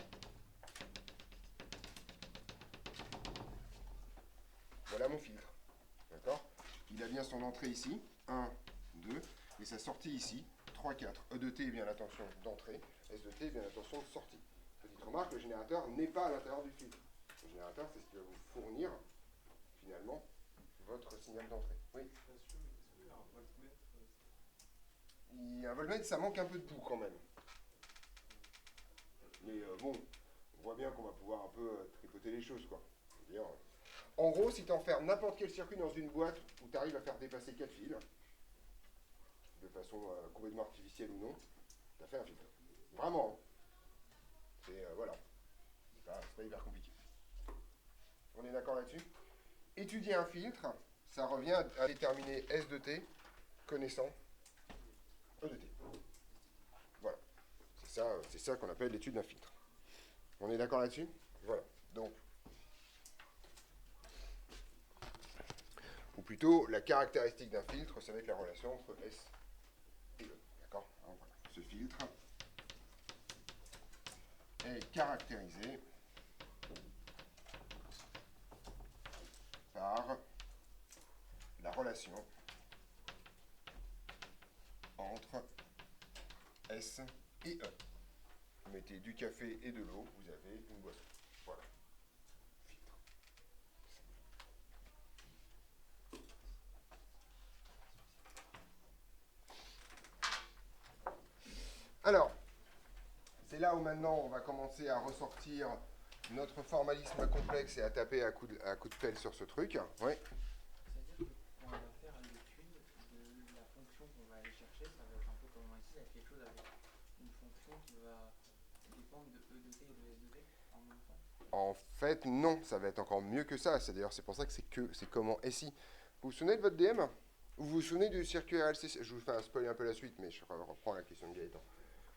Voilà mon filtre. D'accord? Il a bien son entrée ici. 1, 2. Et sa sortie ici. 3, 4. E de T est bien l'attention d'entrée. S de T est bien l'attention de sortie. Petite remarque, le générateur n'est pas à l'intérieur du filtre. Le générateur, c'est ce qui va vous fournir, finalement, votre signal d'entrée. Oui. Je suis pas sûr, mais est-ce qu'il y a un voltmètre Un voltmètre, ça manque un peu de bout quand même. Mais bon, on voit bien qu'on va pouvoir un peu tripoter les choses, quoi. C'est-à-dire, en gros, si tu enfermes n'importe quel circuit dans une boîte où tu arrives à faire dépasser 4 fils, de façon complètement artificielle ou non, tu as fait un filtre. Vraiment. C'est voilà. C'est pas hyper compliqué. On est d'accord là-dessus? Étudier un filtre, ça revient à déterminer S de T connaissant E de T. Voilà. C'est ça qu'on appelle l'étude d'un filtre. On est d'accord là-dessus? Voilà. Donc, ou plutôt, la caractéristique d'un filtre, ça va être la relation entre S et E. D'accord? Voilà. Ce filtre est caractérisé par la relation entre S et E. Vous mettez du café et de l'eau, vous avez une boisson. Voilà. Filtre. Alors, c'est là où maintenant on va commencer à ressortir notre formalisme complexe et à taper à coups de pelle sur ce truc. Oui. C'est-à-dire qu'on va faire l'étude de la fonction qu'on va aller chercher, ça va être un peu comme ici, ça va être quelque chose avec une fonction qui va dépendre de E de T et de S de T en même temps. En fait, non, ça va être encore mieux que ça. C'est pour ça que c'est comment SI. Vous vous souvenez de votre DM? Vous vous souvenez du circuit RLC? Je vous fais un spoil un peu la suite, mais je reprends la question de Gaëtan.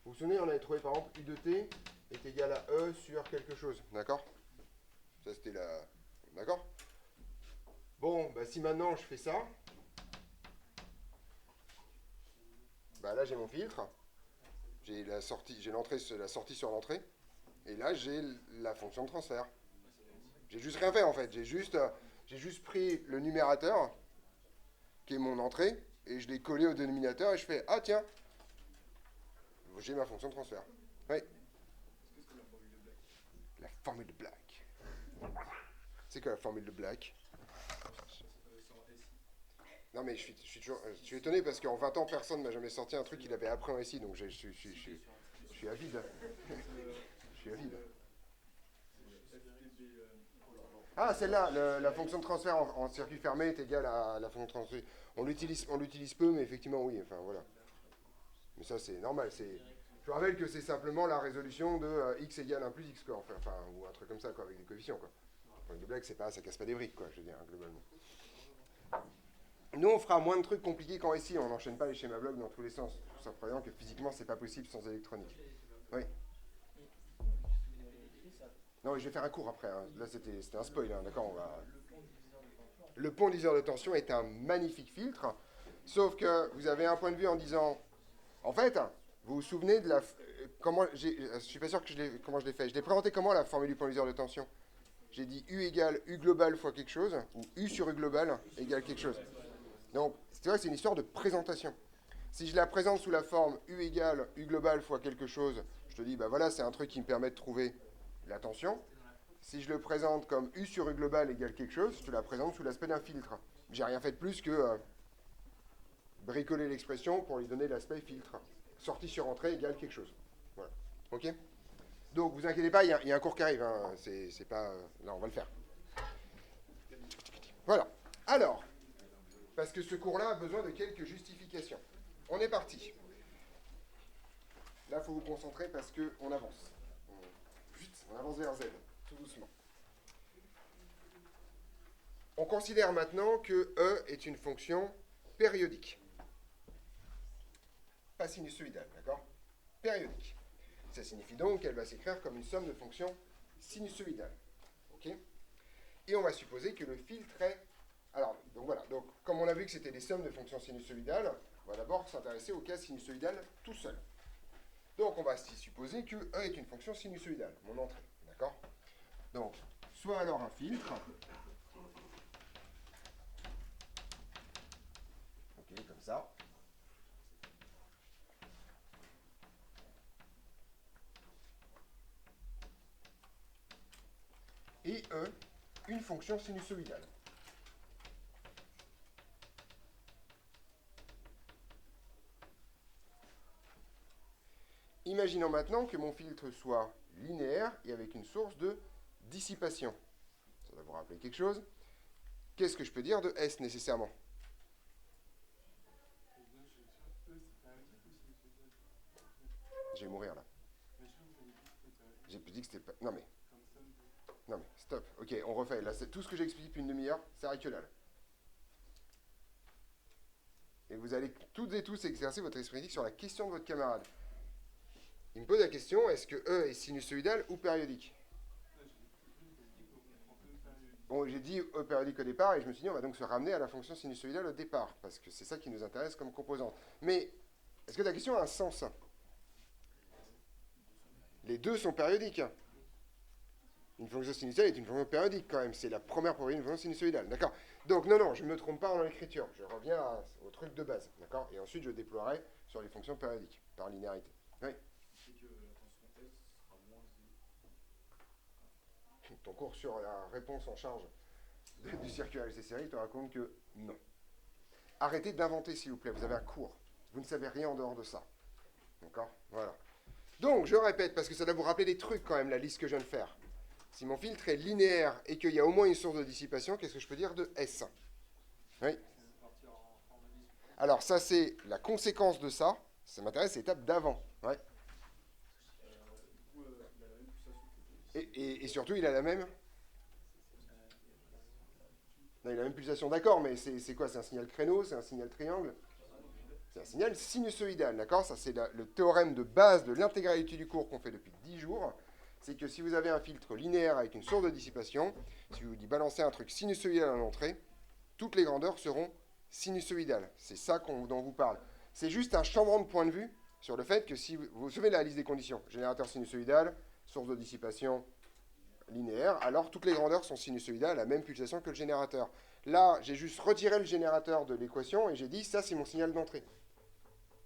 Vous vous souvenez, on avait trouvé par exemple U de T est égal à E sur quelque chose, d'accord? Ça c'était la... D'accord? Bon, bah si maintenant je fais ça, bah là j'ai mon filtre, j'ai la sortie, j'ai l'entrée, la sortie sur l'entrée, et là j'ai la fonction de transfert. J'ai juste rien fait en fait, j'ai juste pris le numérateur, qui est mon entrée, et je l'ai collé au dénominateur, et je fais, ah tiens, j'ai ma fonction de transfert. Oui. Est-ce que c'est la formule de Black? La formule de Black. C'est quoi la formule de Black? C'est en SI. Non mais je suis étonné parce qu'en 20 ans, personne ne m'a jamais sorti un truc qu'il avait appris en SI, donc je suis avide. Je suis avide. Ah, celle-là, la fonction de transfert en circuit fermé est égale à la fonction de transfert. On l'utilise peu, mais effectivement, oui, enfin voilà. Mais ça, c'est normal. Je vous rappelle que c'est simplement la résolution de x égale 1 plus x, quoi. Enfin, ou un truc comme ça, quoi, avec des coefficients, quoi. Enfin, de blague, ça casse pas des briques, quoi, je veux dire, hein, globalement. Nous, on fera moins de trucs compliqués qu'en SI, on n'enchaîne pas les schémas blocs dans tous les sens. Tout simplement que physiquement, c'est pas possible sans électronique. Oui. Non, mais je vais faire un cours après. Hein. Là, c'était un spoil, hein, d'accord, on va... Le pont diviseur de tension est un magnifique filtre, sauf que vous avez un point de vue en disant... En fait, vous vous souvenez de la... je suis pas sûr que comment je l'ai fait. Je l'ai présenté comment, la formule du pont diviseur de tension? J'ai dit U égale U global fois quelque chose, ou U sur U global égale quelque chose. Donc, c'est vrai que c'est une histoire de présentation. Si je la présente sous la forme U égale U global fois quelque chose, je te dis, bah voilà, c'est un truc qui me permet de trouver la tension. Si je le présente comme U sur U global égale quelque chose, je te la présente sous l'aspect d'un filtre. J'ai rien fait de plus que bricoler l'expression pour lui donner l'aspect filtre. Sortie sur entrée égale quelque chose. Voilà. Ok? Donc, vous inquiétez pas, il y a un cours qui arrive. Hein. C'est pas... là, on va le faire. Voilà. Alors, parce que ce cours-là a besoin de quelques justifications. On est parti. Là, il faut vous concentrer parce qu'on avance. On avance vers Z, tout doucement. On considère maintenant que E est une fonction périodique. Pas sinusoïdale, d'accord? Périodique. Ça signifie donc qu'elle va s'écrire comme une somme de fonctions sinusoïdales. Ok? Et on va supposer que le filtre est... Alors, donc voilà. Donc, comme on a vu que c'était des sommes de fonctions sinusoïdales, on va d'abord s'intéresser au cas sinusoïdal tout seul. Donc, on va supposer que E est une fonction sinusoïdale, mon entrée. D'accord? Donc, soit alors un filtre... Ok, comme ça. Et E, une fonction sinusoïdale. Imaginons maintenant que mon filtre soit linéaire et avec une source de dissipation. Ça doit vous rappeler quelque chose. Qu'est-ce que je peux dire de S nécessairement? Je vais mourir là. J'ai dit que c'était pas... Non mais, stop. Ok, on refait. Là, c'est tout ce que j'ai expliqué depuis une demi-heure, c'est arrête que dalle. Et vous allez toutes et tous exercer votre esprit critique sur la question de votre camarade. Il me pose la question, est-ce que E est sinusoïdal ou périodique? Bon, j'ai dit E périodique au départ, et je me suis dit, on va donc se ramener à la fonction sinusoïdale au départ, parce que c'est ça qui nous intéresse comme composante. Mais, est-ce que ta question a un sens? Les deux sont périodiques. Une fonction sinusoïdale est une fonction périodique quand même. C'est la première propriété d'une fonction sinusoïdale. D'accord? Donc, non, je ne me trompe pas dans l'écriture. Je reviens au truc de base. D'accord? Et ensuite, je déploierai sur les fonctions périodiques, par linéarité. Oui? C'est que la tension S sera moins Z. Ton cours sur la réponse en charge du circuit LC série te raconte que non. Arrêtez d'inventer, s'il vous plaît. Vous avez un cours. Vous ne savez rien en dehors de ça. D'accord? Voilà. Donc, je répète, parce que ça doit vous rappeler des trucs quand même, la liste que je viens de faire. Si mon filtre est linéaire et qu'il y a au moins une source de dissipation, qu'est-ce que je peux dire de S? Oui. Alors, ça, c'est la conséquence de ça. Ça m'intéresse, c'est l'étape d'avant. Ouais. Du coup, il a la même pulsation que le Et surtout, il a la même... Non, il a la même pulsation, d'accord, mais c'est quoi? C'est un signal créneau? C'est un signal triangle? C'est un signal sinusoïdal, d'accord? Ça, c'est le théorème de base de l'intégralité du cours qu'on fait depuis 10 jours. C'est que si vous avez un filtre linéaire avec une source de dissipation, si je vous dis balancer un truc sinusoïdal à l'entrée, toutes les grandeurs seront sinusoïdales. C'est ça dont on vous parle. C'est juste un changement de point de vue sur le fait que si vous vous souvenez de la liste des conditions, générateur sinusoïdal, source de dissipation linéaire, alors toutes les grandeurs sont sinusoïdales à la même pulsation que le générateur. Là, j'ai juste retiré le générateur de l'équation et j'ai dit ça c'est mon signal d'entrée.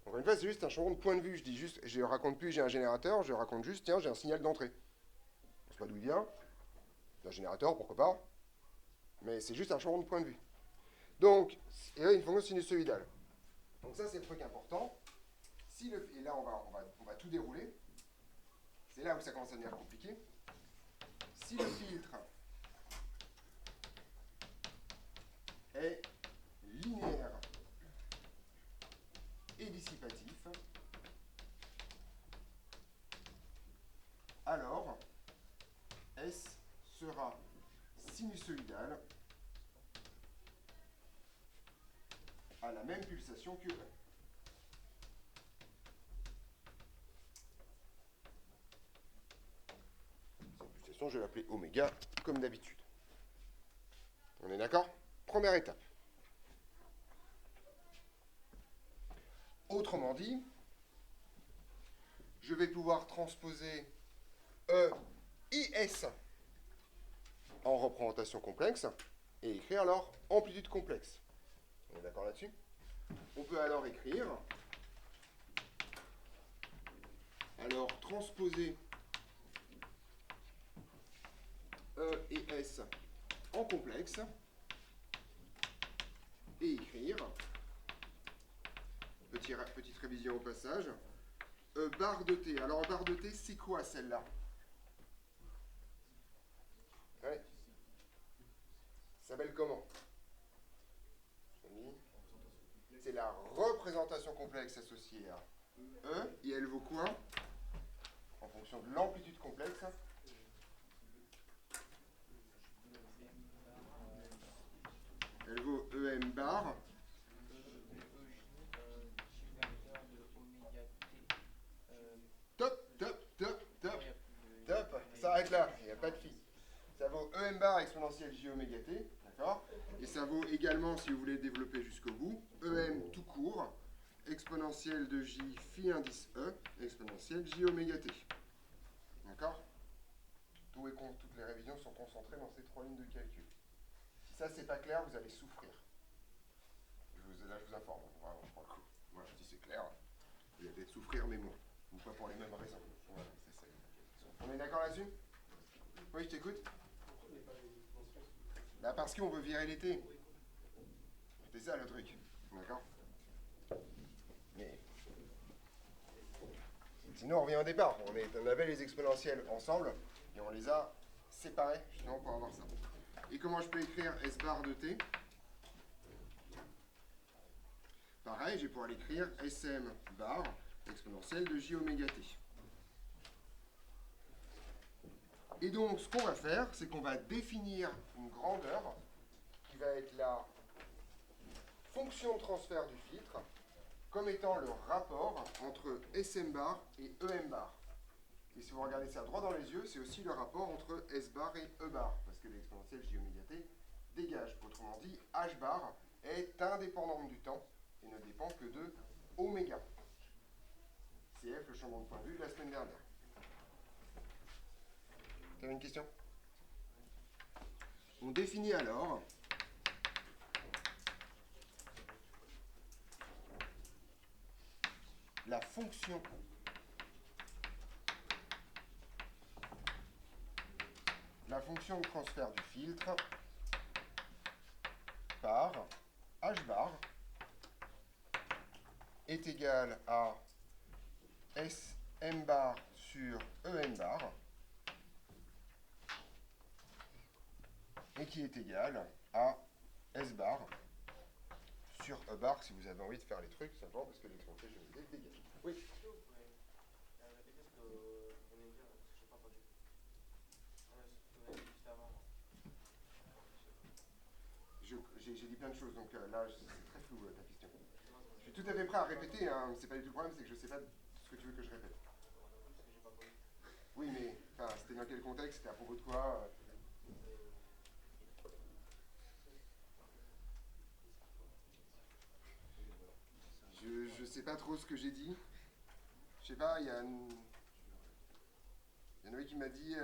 Encore une fois, c'est juste un changement de point de vue. Je raconte plus j'ai un générateur, je raconte juste tiens j'ai un signal d'entrée. Je ne sais pas d'où il vient. Un générateur, pourquoi pas. Mais c'est juste un changement de point de vue. Donc, et là, une fonction sinusoïdale. Donc ça, c'est le truc important. Et là, on va tout dérouler. C'est là où ça commence à devenir compliqué. Si le filtre est linéaire et dissipatif, alors S sera sinusoïdal à la même pulsation que E. Cette pulsation, je vais l'appeler oméga, comme d'habitude. On est d'accord? Première étape. Autrement dit, je vais pouvoir transposer E, IS en représentation complexe et écrire alors amplitude complexe. On est d'accord là-dessus? On peut alors écrire Alors, transposer E et S en complexe et écrire, petite révision au passage, E bar de T. Alors, barre de T, c'est quoi celle-là? Ouais. Ça s'appelle comment? C'est la représentation complexe associée à E, et elle vaut quoi? En fonction de l'amplitude complexe. Elle vaut EM bar. Top, top, top, top. Top, ça arrête là, il n'y a pas de phi. Ça vaut EM bar exponentielle J oméga T, d'accord? Et ça vaut également, si vous voulez développer jusqu'au bout, EM tout court, exponentielle de J phi indice E, exponentielle J oméga T. D'accord? Toutes les révisions sont concentrées dans ces 3 lignes de calcul. Si ça, c'est pas clair, vous allez souffrir. Là, je vous informe, vraiment, je prends le coup. Moi, je dis c'est clair, vous allez peut-être souffrir, mais bon, ou pas pour les mêmes raisons. Voilà, c'est ça. On est d'accord là-dessus? Oui, je t'écoute. Bah parce qu'on veut virer l'été. C'est ça le truc. D'accord? Mais sinon on revient au départ. On avait les exponentielles ensemble et on les a séparées justement pour avoir ça. Et comment je peux écrire S bar de T? Pareil, je vais pouvoir l'écrire SM bar exponentielle de J oméga T. Et donc, ce qu'on va faire, c'est qu'on va définir une grandeur qui va être la fonction de transfert du filtre comme étant le rapport entre SM bar et EM bar. Et si vous regardez ça droit dans les yeux, c'est aussi le rapport entre S bar et E bar, parce que l'exponentielle J oméga T dégage. Autrement dit, H bar est indépendante du temps et ne dépend que de oméga. CF, le changement de point de vue de la semaine dernière. Tu avais une question? On définit alors la fonction de transfert du filtre par H bar est égal à SM bar sur EN bar et qui est égal à S bar sur E bar si vous avez envie de faire les trucs, simplement parce que l'exponentielle je vais dégage. Oui. Répéter ce que vous venez de dire, parce que je n'ai pas entendu. Ce que vous avez dit juste avant. J'ai dit plein de choses, donc là, c'est très flou ta question. Je suis tout à fait prêt à répéter, hein, c'est pas du tout le problème, c'est que je ne sais pas ce que tu veux que je répète. Oui, mais c'était dans quel contexte? C'était à propos de quoi? Je sais pas trop ce que j'ai dit. Je sais pas, il y en a qui m'a dit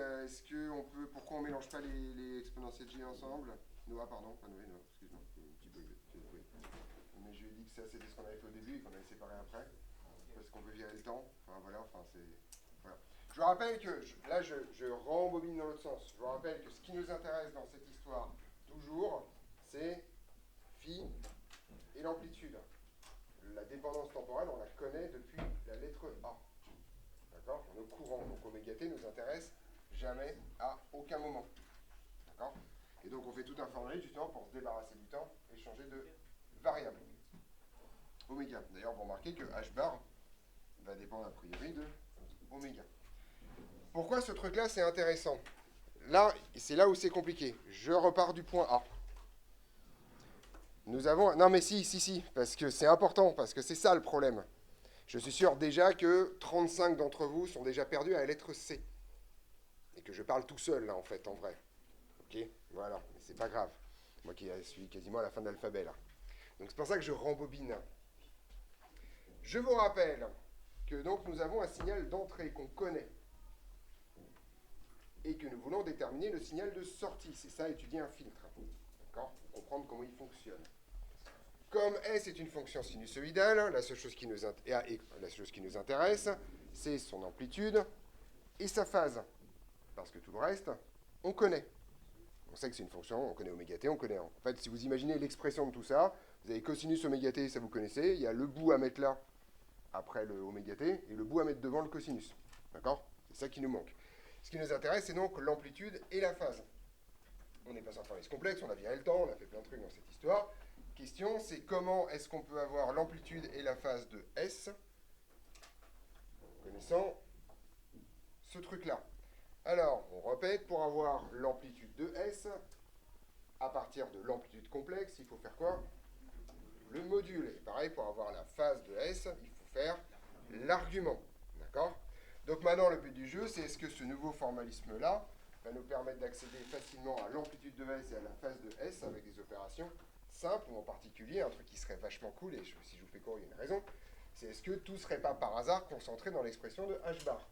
pourquoi on mélange pas les exponentielles J ensemble? Noah, pardon, pas Noé, Noah, excuse-moi, un petit peu. Mais je lui ai dit que ça c'était ce qu'on avait fait au début et qu'on avait séparé après, parce qu'on veut virer le temps. Enfin voilà, voilà. Je vous rappelle que, je rembobine dans l'autre sens. Je vous rappelle que ce qui nous intéresse dans cette histoire, toujours, c'est phi et l'amplitude. La dépendance temporelle, on la connaît depuis la lettre A. D'accord? On est au courant. Donc oméga t nous intéresse jamais à aucun moment. D'accord? Et donc on fait tout un formulaire justement pour se débarrasser du temps et changer de variable. Oméga. D'ailleurs, vous remarquez que H bar va dépendre a priori de oméga. Pourquoi ce truc-là, c'est intéressant? Là, c'est là où c'est compliqué. Je repars du point A. Nous avons... Non mais si, parce que c'est important, parce que c'est ça le problème. Je suis sûr déjà que 35 d'entre vous sont déjà perdus à la lettre C. Et que je parle tout seul, là, en fait, en vrai. Ok? Voilà, mais c'est pas grave. Moi qui suis quasiment à la fin de l'alphabet, là. Donc c'est pour ça que je rembobine. Je vous rappelle que donc nous avons un signal d'entrée qu'on connaît. Et que nous voulons déterminer le signal de sortie. C'est ça, étudier un filtre. D'accord? Pour comprendre comment il fonctionne. Comme S est une fonction sinusoïdale, la seule chose qui nous intéresse, c'est son amplitude et sa phase. Parce que tout le reste, on connaît. On sait que c'est une fonction, on connaît oméga t, on connaît 1. En fait, si vous imaginez l'expression de tout ça, vous avez cosinus oméga t, ça vous connaissez. Il y a le bout à mettre là, après le oméga t, et le bout à mettre devant le cosinus. D'accord? C'est ça qui nous manque. Ce qui nous intéresse, c'est donc l'amplitude et la phase. On n'est pas sans formule complexe, on a viré le temps, on a fait plein de trucs dans cette histoire. Question, c'est comment est-ce qu'on peut avoir l'amplitude et la phase de S, en connaissant ce truc-là. Alors, on répète, pour avoir l'amplitude de S, à partir de l'amplitude complexe, il faut faire quoi? Le module. Et pareil, pour avoir la phase de S, il faut faire l'argument. D'accord? Donc maintenant, le but du jeu, c'est est-ce que ce nouveau formalisme-là va nous permettre d'accéder facilement à l'amplitude de S et à la phase de S avec des opérations simples, ou en particulier, un truc qui serait vachement cool, et si je vous fais court, il y a une raison, c'est est-ce que tout ne serait pas par hasard concentré dans l'expression de H bar?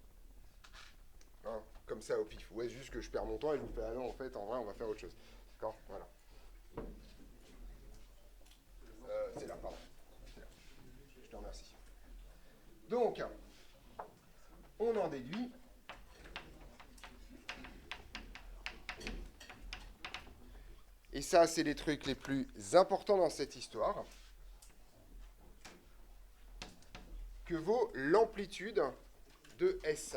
Hein, comme ça au pif. Ouais, juste que je perds mon temps et je vous fais, ah non, en fait, en vrai, on va faire autre chose. D'accord? Voilà. C'est là, pardon. C'est là. Je te remercie. Donc, on en déduit et ça, c'est les trucs les plus importants dans cette histoire, que vaut l'amplitude de S.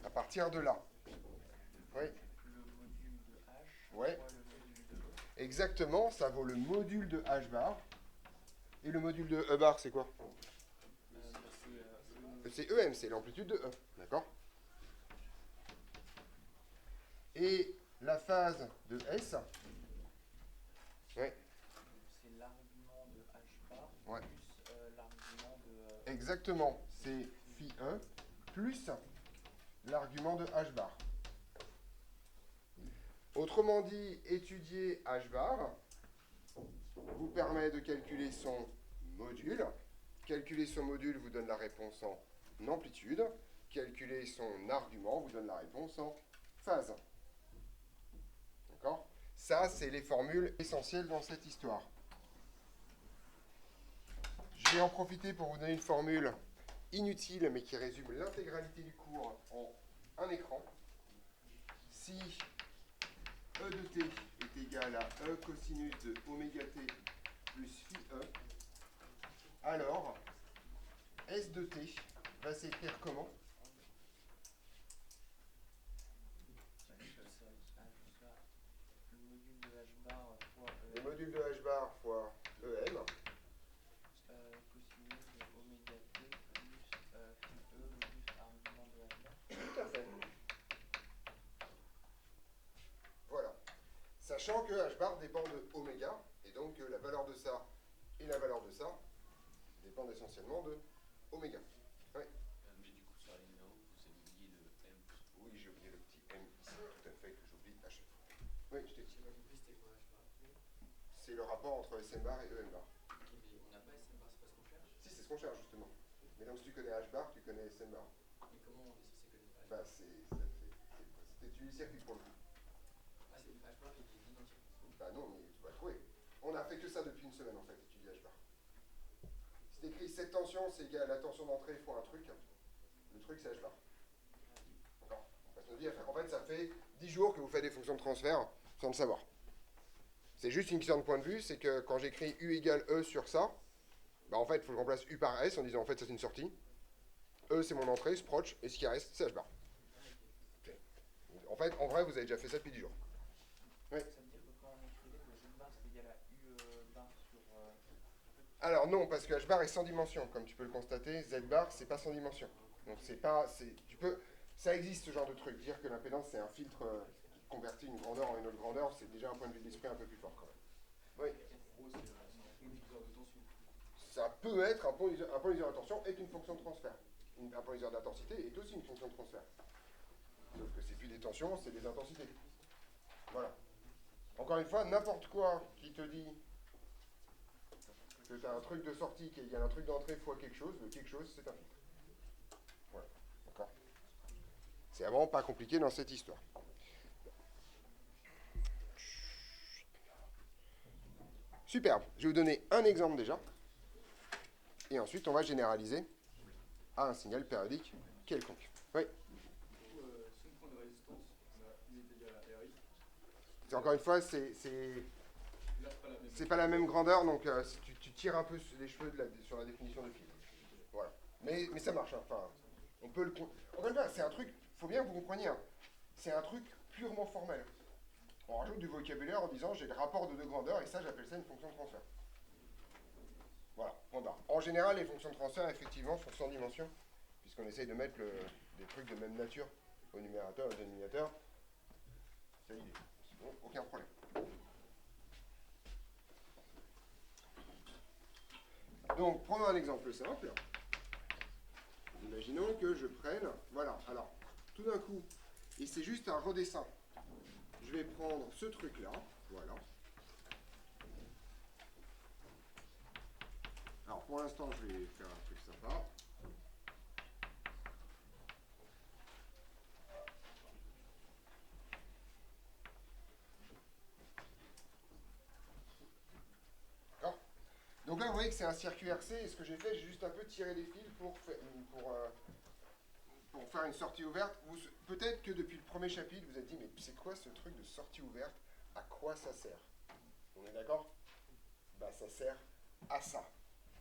À partir de là. Oui. Le module de H Ouais. fois le module de E. Exactement, ça vaut le module de H bar. Et le module de E bar, c'est quoi? C'est EM, c'est l'amplitude de E. D'accord? Et la phase de S, ouais, C'est l'argument de H bar Ouais. plus l'argument de exactement, c'est phi E plus l'argument de H bar. Autrement dit, étudier H bar vous permet de calculer son module. Calculer son module vous donne la réponse en amplitude. Calculer son argument vous donne la réponse en phase. D'accord? Ça, c'est les formules essentielles dans cette histoire. Je vais en profiter pour vous donner une formule inutile, mais qui résume l'intégralité du cours en un écran. Si E de t est égal à E cosinus de oméga t plus phi E, alors S de t va s'écrire comment? le module de H bar fois Le module de H bar fois EM. cosinus de oméga t plus phi E plus argument de H bar. Tout à fait. Voilà. Sachant que H bar dépend de oméga, et donc que la valeur de ça et la valeur de ça dépendent essentiellement de oméga. Oui. Mais du coup, sur la ligne en haut, vous avez oublié le M. Oui, j'ai oublié le petit M ici, tout à fait, que j'oublie à chaque fois. Oui, je t'ai dit. J'ai pas compris, c'était quoi H bar? C'est le rapport entre SM bar et EM bar. Ok, mais on n'a pas SM bar, c'est pas ce qu'on cherche. Si, c'est ce qu'on cherche justement. Mais donc si tu connais H bar, tu connais SM bar. Mais comment on est censé connaître H Bah, bar? c'était du circuit pour le coup. Ah, c'est H bar et qui est identique. Bah non, mais tu vas trouver. On a fait que ça depuis une semaine en fait, étudier H bar. Si t'écris cette tension, c'est égal à la tension d'entrée fois un truc. Le truc, c'est H bar. D'accord? On passe notre vie à faire. En fait, ça fait 10 jours que vous faites des fonctions de transfert sans le savoir. C'est juste une question de point de vue, c'est que quand j'écris U égale E sur ça, bah en fait, il faut que je remplace U par S en disant en fait, ça c'est une sortie. E, c'est mon entrée, Sproch, et ce qui reste, c'est H bar. En fait, en vrai, vous avez déjà fait ça depuis 10 jours. Oui. Ça veut dire que quand on écrivait que Z bar c'est égal à U bar sur Alors non, parce que H bar est sans dimension, comme tu peux le constater. Z bar, c'est pas sans dimension. Donc c'est pas, ça existe ce genre de truc. Dire que l'impédance c'est un filtre qui convertit une grandeur en une autre grandeur, c'est déjà un point de vue de l'esprit un peu plus fort quand même. Oui. En gros, c'est un conducteur de tension. Ça peut être un polyseur d'attention est une fonction de transfert. Un polyseur d'intensité est aussi une fonction de transfert. Sauf que c'est plus des tensions, c'est des intensités. Voilà. Encore une fois, n'importe quoi qui te dit que tu as un truc de sortie qui est égal à un truc d'entrée fois quelque chose, le quelque chose, c'est un filtre. Voilà. D'accord? C'est vraiment pas compliqué dans cette histoire. Superbe. Je vais vous donner un exemple déjà. Et ensuite, on va généraliser à un signal périodique quelconque. Oui. Du coup, si on prend une résistance, on a U est égal à RI. Encore une fois, c'est Là, c'est pas la même. pas la même grandeur, donc si tu tires un peu les cheveux sur la définition de filtre. Voilà. Mais ça marche, hein. Enfin, on peut le... Encore une fois, c'est un truc, faut bien que vous compreniez, hein. C'est un truc purement formel. On rajoute du vocabulaire en disant j'ai le rapport de deux grandeurs, et ça, j'appelle ça une fonction de transfert. Voilà, point barre. En général, les fonctions de transfert, effectivement, sont sans dimension, puisqu'on essaye de mettre des trucs de même nature au numérateur et au dénominateur. C'est l'idée. Bon, aucun problème. Donc, prenons un exemple simple. Imaginons que je prenne, voilà, alors, tout d'un coup, et c'est juste un redessin, je vais prendre ce truc-là, voilà. Alors, pour l'instant, je vais faire un truc sympa. D'accord ? Donc là, vous voyez que c'est un circuit RC, et ce que j'ai fait, j'ai juste un peu tiré les fils pour faire une sortie ouverte. Peut-être que depuis le premier chapitre, vous vous êtes dit, mais c'est quoi ce truc de sortie ouverte? À quoi ça sert? On est d'accord? Bah, ça sert à ça.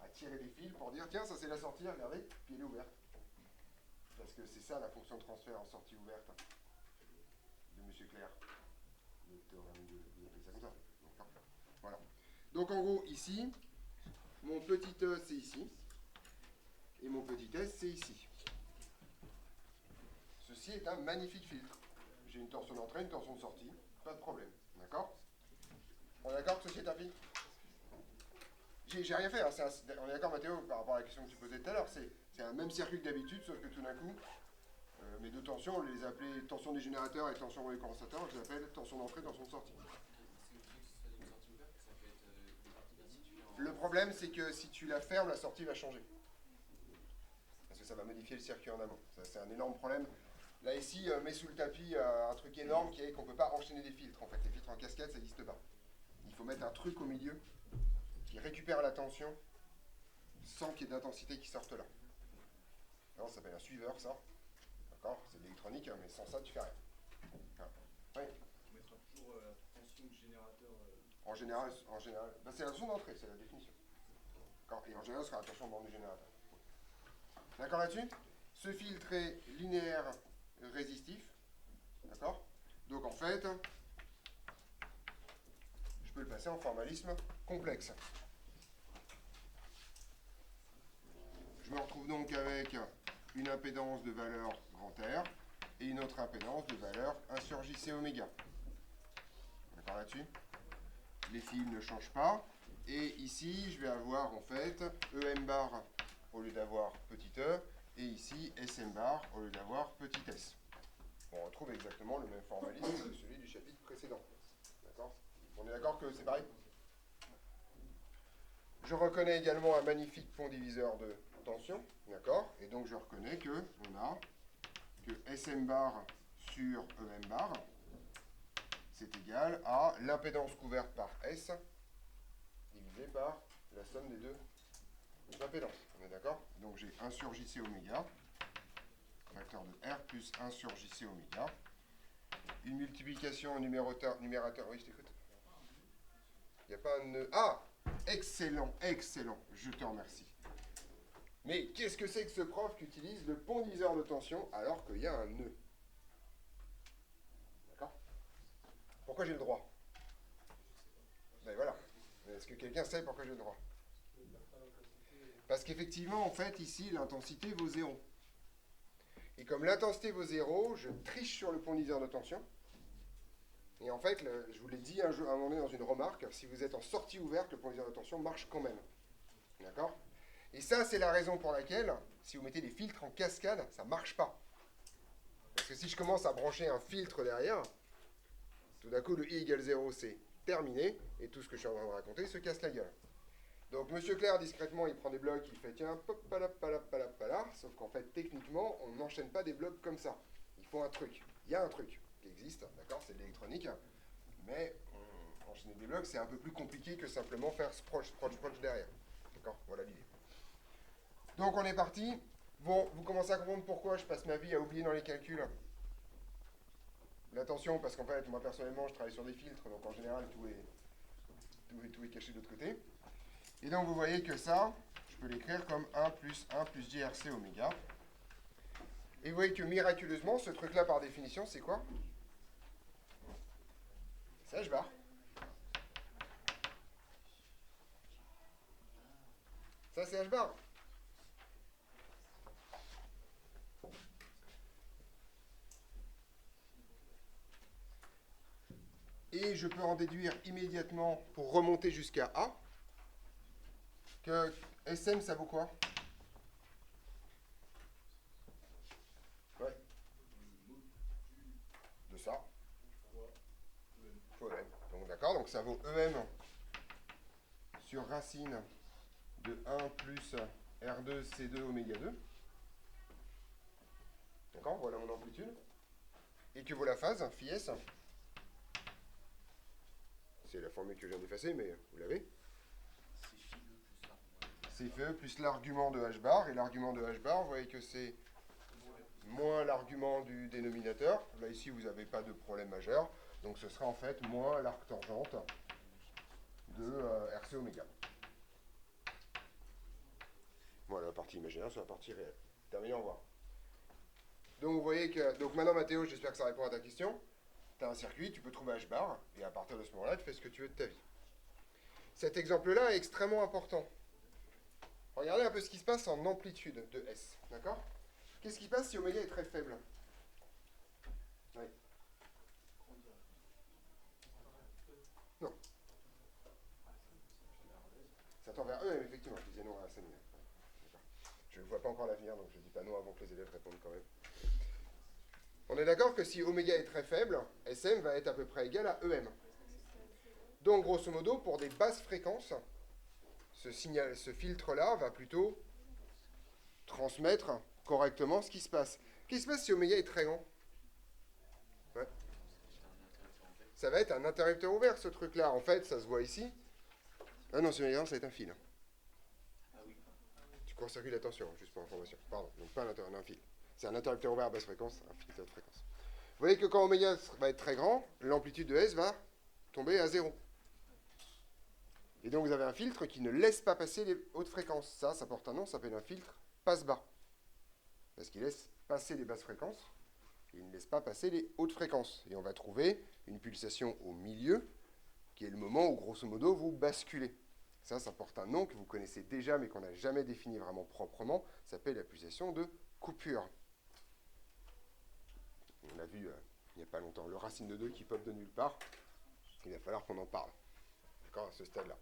À tirer des fils pour dire, tiens, ça c'est la sortie, regardez, puis elle est ouverte. Parce que c'est ça la fonction de transfert en sortie ouverte de M. Clair. Le théorème de, vous appelez ça comme ça. Donc, parfait. Voilà. Donc en gros, ici, mon petit E c'est ici, et mon petit S c'est ici. Ceci est un magnifique filtre. J'ai une torsion d'entrée, une torsion de sortie, pas de problème. D'accord? On est d'accord que ceci est un filtre? J'ai rien fait, hein. On est d'accord Mathéo par rapport à la question que tu posais tout à l'heure, c'est un même circuit que d'habitude, sauf que tout d'un coup, mes deux tensions, on les appelait tension des générateurs et tension relais condensateur, je les appelle tension d'entrée, tension de sortie. Le problème c'est que si tu la fermes, la sortie va changer. Parce que ça va modifier le circuit en amont. Ça, c'est un énorme problème. Là ici, met sous le tapis un truc énorme qui est qu'on ne peut pas enchaîner des filtres. En fait, les filtres en cascade, ça n'existe pas. Il faut mettre un truc au milieu qui récupère la tension sans qu'il y ait d'intensité qui sorte là. Alors, ça s'appelle un suiveur, ça. D'accord? C'est de l'électronique, hein, mais sans ça, tu fais rien. Voilà. Oui. On mettra toujours la tension du générateur. En général, ben, c'est la tension d'entrée, c'est la définition. D'accord? Et en général, ce sera la tension de bande du générateur. D'accord là-dessus? Ce filtre est linéaire résistif. D'accord? Donc en fait, je peux le passer en formalisme complexe. Je me retrouve donc avec une impédance de valeur grand R et une autre impédance de valeur 1 sur JC oméga. D'accord là-dessus? Les fils ne changent pas. Et ici, je vais avoir en fait EM bar au lieu d'avoir petit e, et ici SM bar au lieu d'avoir petit s. On retrouve exactement le même formalisme que celui du chapitre précédent. D'accord? On est d'accord que c'est pareil? Je reconnais également un magnifique pont diviseur de tension. D'accord? Et donc je reconnais que on a que SM bar sur EM bar, c'est égal à l'impédance couverte par S divisé par la somme des deux impédances. On est d'accord? Donc j'ai 1 sur JC oméga, facteur de R plus 1 sur JC oméga. Une multiplication au numérateur. Oui, je t'écoute. Il n'y a pas un nœud. Ah! Excellent, excellent. Je te remercie. Mais qu'est-ce que c'est que ce prof qui utilise le pont diviseur de tension alors qu'il y a un nœud? D'accord? Pourquoi j'ai le droit? Ben voilà. Est-ce que quelqu'un sait pourquoi j'ai le droit? Parce qu'effectivement, en fait, ici, l'intensité vaut 0. Et comme l'intensité vaut 0, je triche sur le pont diviseur de tension. Et en fait, je vous l'ai dit un moment donné dans une remarque, si vous êtes en sortie ouverte, le pont diviseur de tension marche quand même. D'accord? Et ça, c'est la raison pour laquelle, si vous mettez des filtres en cascade, ça ne marche pas. Parce que si je commence à brancher un filtre derrière, tout d'un coup, le I égale 0, c'est terminé, et tout ce que je suis en train de raconter se casse la gueule. Donc, Monsieur Clair, discrètement, il prend des blocs, il fait, tiens, pop, palap, sauf qu'en fait, techniquement, on n'enchaîne pas des blocs comme ça. Il faut un truc. Il y a un truc qui existe, d'accord, c'est de l'électronique, mais enchaîner des blocs, c'est un peu plus compliqué que simplement faire sprotch derrière. D'accord, voilà l'idée. Donc, on est parti. Bon, vous commencez à comprendre pourquoi je passe ma vie à oublier dans les calculs. L'attention, parce qu'en fait, moi personnellement, je travaille sur des filtres, donc en général, tout est caché de l'autre côté. Et donc, vous voyez que ça, je peux l'écrire comme 1 plus JRC oméga. Et vous voyez que miraculeusement, ce truc-là, par définition, c'est quoi? C'est H bar. Ça, c'est H bar. Et je peux en déduire immédiatement, pour remonter jusqu'à A, que SM, ça vaut quoi? Ouais. De ça. Fois EM. Donc d'accord, donc ça vaut EM sur racine de 1 plus R2 C2 oméga 2. D'accord, voilà mon amplitude. Et que vaut la phase, phi S? C'est la formule que je viens d'effacer, mais vous l'avez. C'est phi E plus l'argument de H bar. Et l'argument de H bar, vous voyez que c'est moins l'argument du dénominateur. Là, ici, vous n'avez pas de problème majeur. Donc, ce sera en fait moins l'arc tangente de RC oméga. Voilà la partie imaginaire sur la partie réelle. Terminé, au revoir. Donc, vous voyez que... Donc, maintenant, Mathéo, j'espère que ça répond à ta question. Tu as un circuit, tu peux trouver H bar, et à partir de ce moment-là, tu fais ce que tu veux de ta vie. Cet exemple-là est extrêmement important. Regardez un peu ce qui se passe en amplitude de S. D'accord? Qu'est-ce qui se passe si oméga est très faible? Oui. Non. Ça tend vers E, effectivement. Je disais non à Samuel. Je ne vois pas encore l'avenir, donc je ne dis pas non avant que les élèves répondent quand même. On est d'accord que si oméga est très faible, SM va être à peu près égal à EM. Donc, grosso modo, pour des basses fréquences, ce filtre-là va plutôt transmettre correctement ce qui se passe. Qu'est-ce qui se passe si oméga est très grand? Ouais. Ça va être un interrupteur ouvert, ce truc-là. En fait, ça se voit ici. Ah non, c'est oméga grand, ça va être un fil. Tu court-circuites l'attention, juste pour information. Pardon, donc pas un fil. C'est un interrupteur ouvert à basse fréquence, un filtre de fréquence. Vous voyez que quand oméga va être très grand, l'amplitude de S va tomber à 0. Et donc vous avez un filtre qui ne laisse pas passer les hautes fréquences. Ça porte un nom, ça s'appelle un filtre passe-bas. Parce qu'il laisse passer les basses fréquences, et il ne laisse pas passer les hautes fréquences. Et on va trouver une pulsation au milieu, qui est le moment où, grosso modo, vous basculez. Ça porte un nom que vous connaissez déjà, mais qu'on n'a jamais défini vraiment proprement. Ça s'appelle la pulsation de coupure. On a vu, il n'y a pas longtemps, le racine de 2 qui pop de nulle part. Il va falloir qu'on en parle. D'accord, à ce stade-là.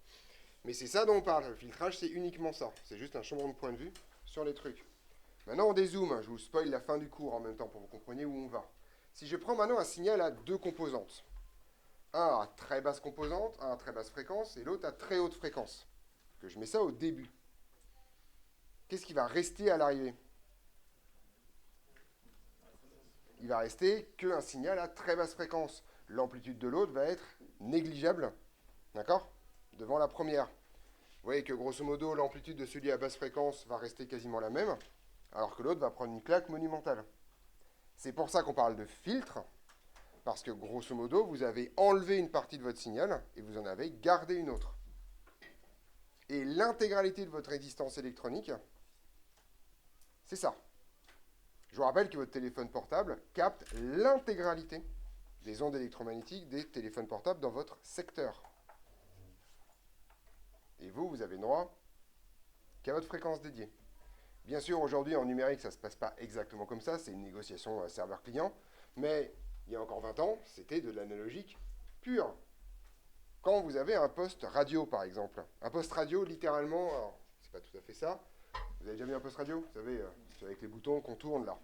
Mais c'est ça dont on parle. Le filtrage, c'est uniquement ça. C'est juste un changement de point de vue sur les trucs. Maintenant, on dézoome. Je vous spoil la fin du cours en même temps pour que vous compreniez où on va. Si je prends maintenant un signal à deux composantes, un à très basse composante, un à très basse fréquence, et l'autre à très haute fréquence, que je mets ça au début, qu'est-ce qui va rester à l'arrivée? Il va rester qu'un signal à très basse fréquence. L'amplitude de l'autre va être négligeable, d'accord, devant la première. Vous voyez que grosso modo, l'amplitude de celui à basse fréquence va rester quasiment la même, alors que l'autre va prendre une claque monumentale. C'est pour ça qu'on parle de filtre, parce que grosso modo, vous avez enlevé une partie de votre signal et vous en avez gardé une autre. Et l'intégralité de votre résistance électronique, c'est ça. Je vous rappelle que votre téléphone portable capte l'intégralité des ondes électromagnétiques des téléphones portables dans votre secteur. Et vous, vous avez droit qu'à votre fréquence dédiée. Bien sûr, aujourd'hui, en numérique, ça ne se passe pas exactement comme ça. C'est une négociation serveur-client. Mais il y a encore 20 ans, c'était de l'analogique pur. Quand vous avez un poste radio, par exemple, un poste radio, littéralement, alors, c'est pas tout à fait ça. Vous avez déjà vu un poste radio? Vous savez, c'est avec les boutons qu'on tourne là.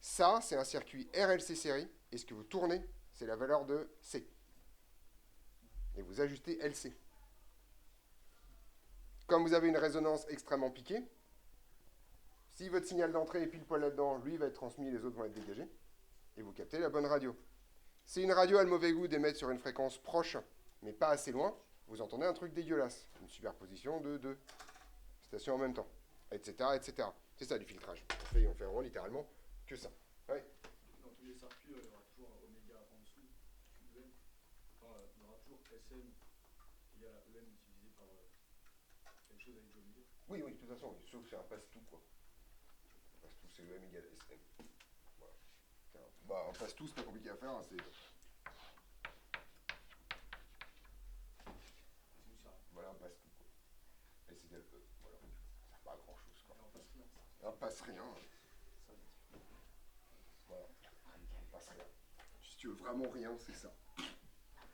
Ça, c'est un circuit RLC série. Et ce que vous tournez, c'est la valeur de C. Et vous ajustez LC. Comme vous avez une résonance extrêmement piquée, si votre signal d'entrée est pile poil là-dedans, lui va être transmis, les autres vont être dégagés. Et vous captez la bonne radio. Si une radio a le mauvais goût d'émettre sur une fréquence proche, mais pas assez loin, vous entendez un truc dégueulasse. Une superposition de deux stations en même temps, etc., etc. C'est ça du filtrage. On fait vraiment littéralement que ça. Ouais. Dans tous les circuits, il y aura toujours un oméga en dessous, EM. Enfin, il y aura toujours SN égale à EM divisé par quelque chose avec l'oméga. Oui, oui, de toute façon, sauf que c'est un passe-tout, quoi. Un passe-tout, c'est EM égale SN. Voilà. Bah, un passe-tout, c'est pas compliqué à faire, hein, c'est... Voilà, un passe-tout, quoi. S égale E, voilà. Ça sert pas à grand-chose, quoi. Et on passe rien. Un passe-rien. Voilà. Un passe-rien. Si tu veux vraiment rien, c'est ça.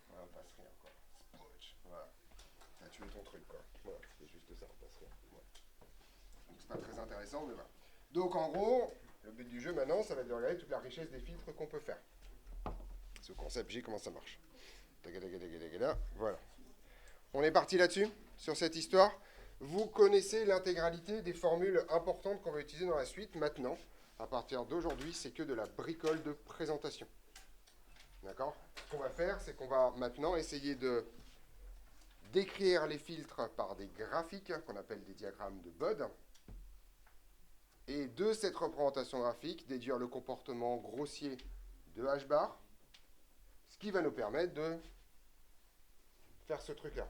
Voilà, un passe-rien, quoi. Spotch. Voilà. T'as tué ton truc, quoi. Voilà, c'est juste ça, un passe-rien. Voilà. Donc c'est pas très intéressant, mais voilà. Donc en gros, le but du jeu maintenant, ça va être de regarder toute la richesse des filtres qu'on peut faire. C'est au concept G, comment ça marche. Voilà. On est parti là-dessus, sur cette histoire. Vous connaissez l'intégralité des formules importantes qu'on va utiliser dans la suite. Maintenant, à partir d'aujourd'hui, c'est que de la bricole de présentation. D'accord? Ce qu'on va faire, c'est qu'on va maintenant essayer de décrire les filtres par des graphiques, qu'on appelle des diagrammes de Bode. Et de cette représentation graphique, déduire le comportement grossier de H-bar, ce qui va nous permettre de faire ce truc-là.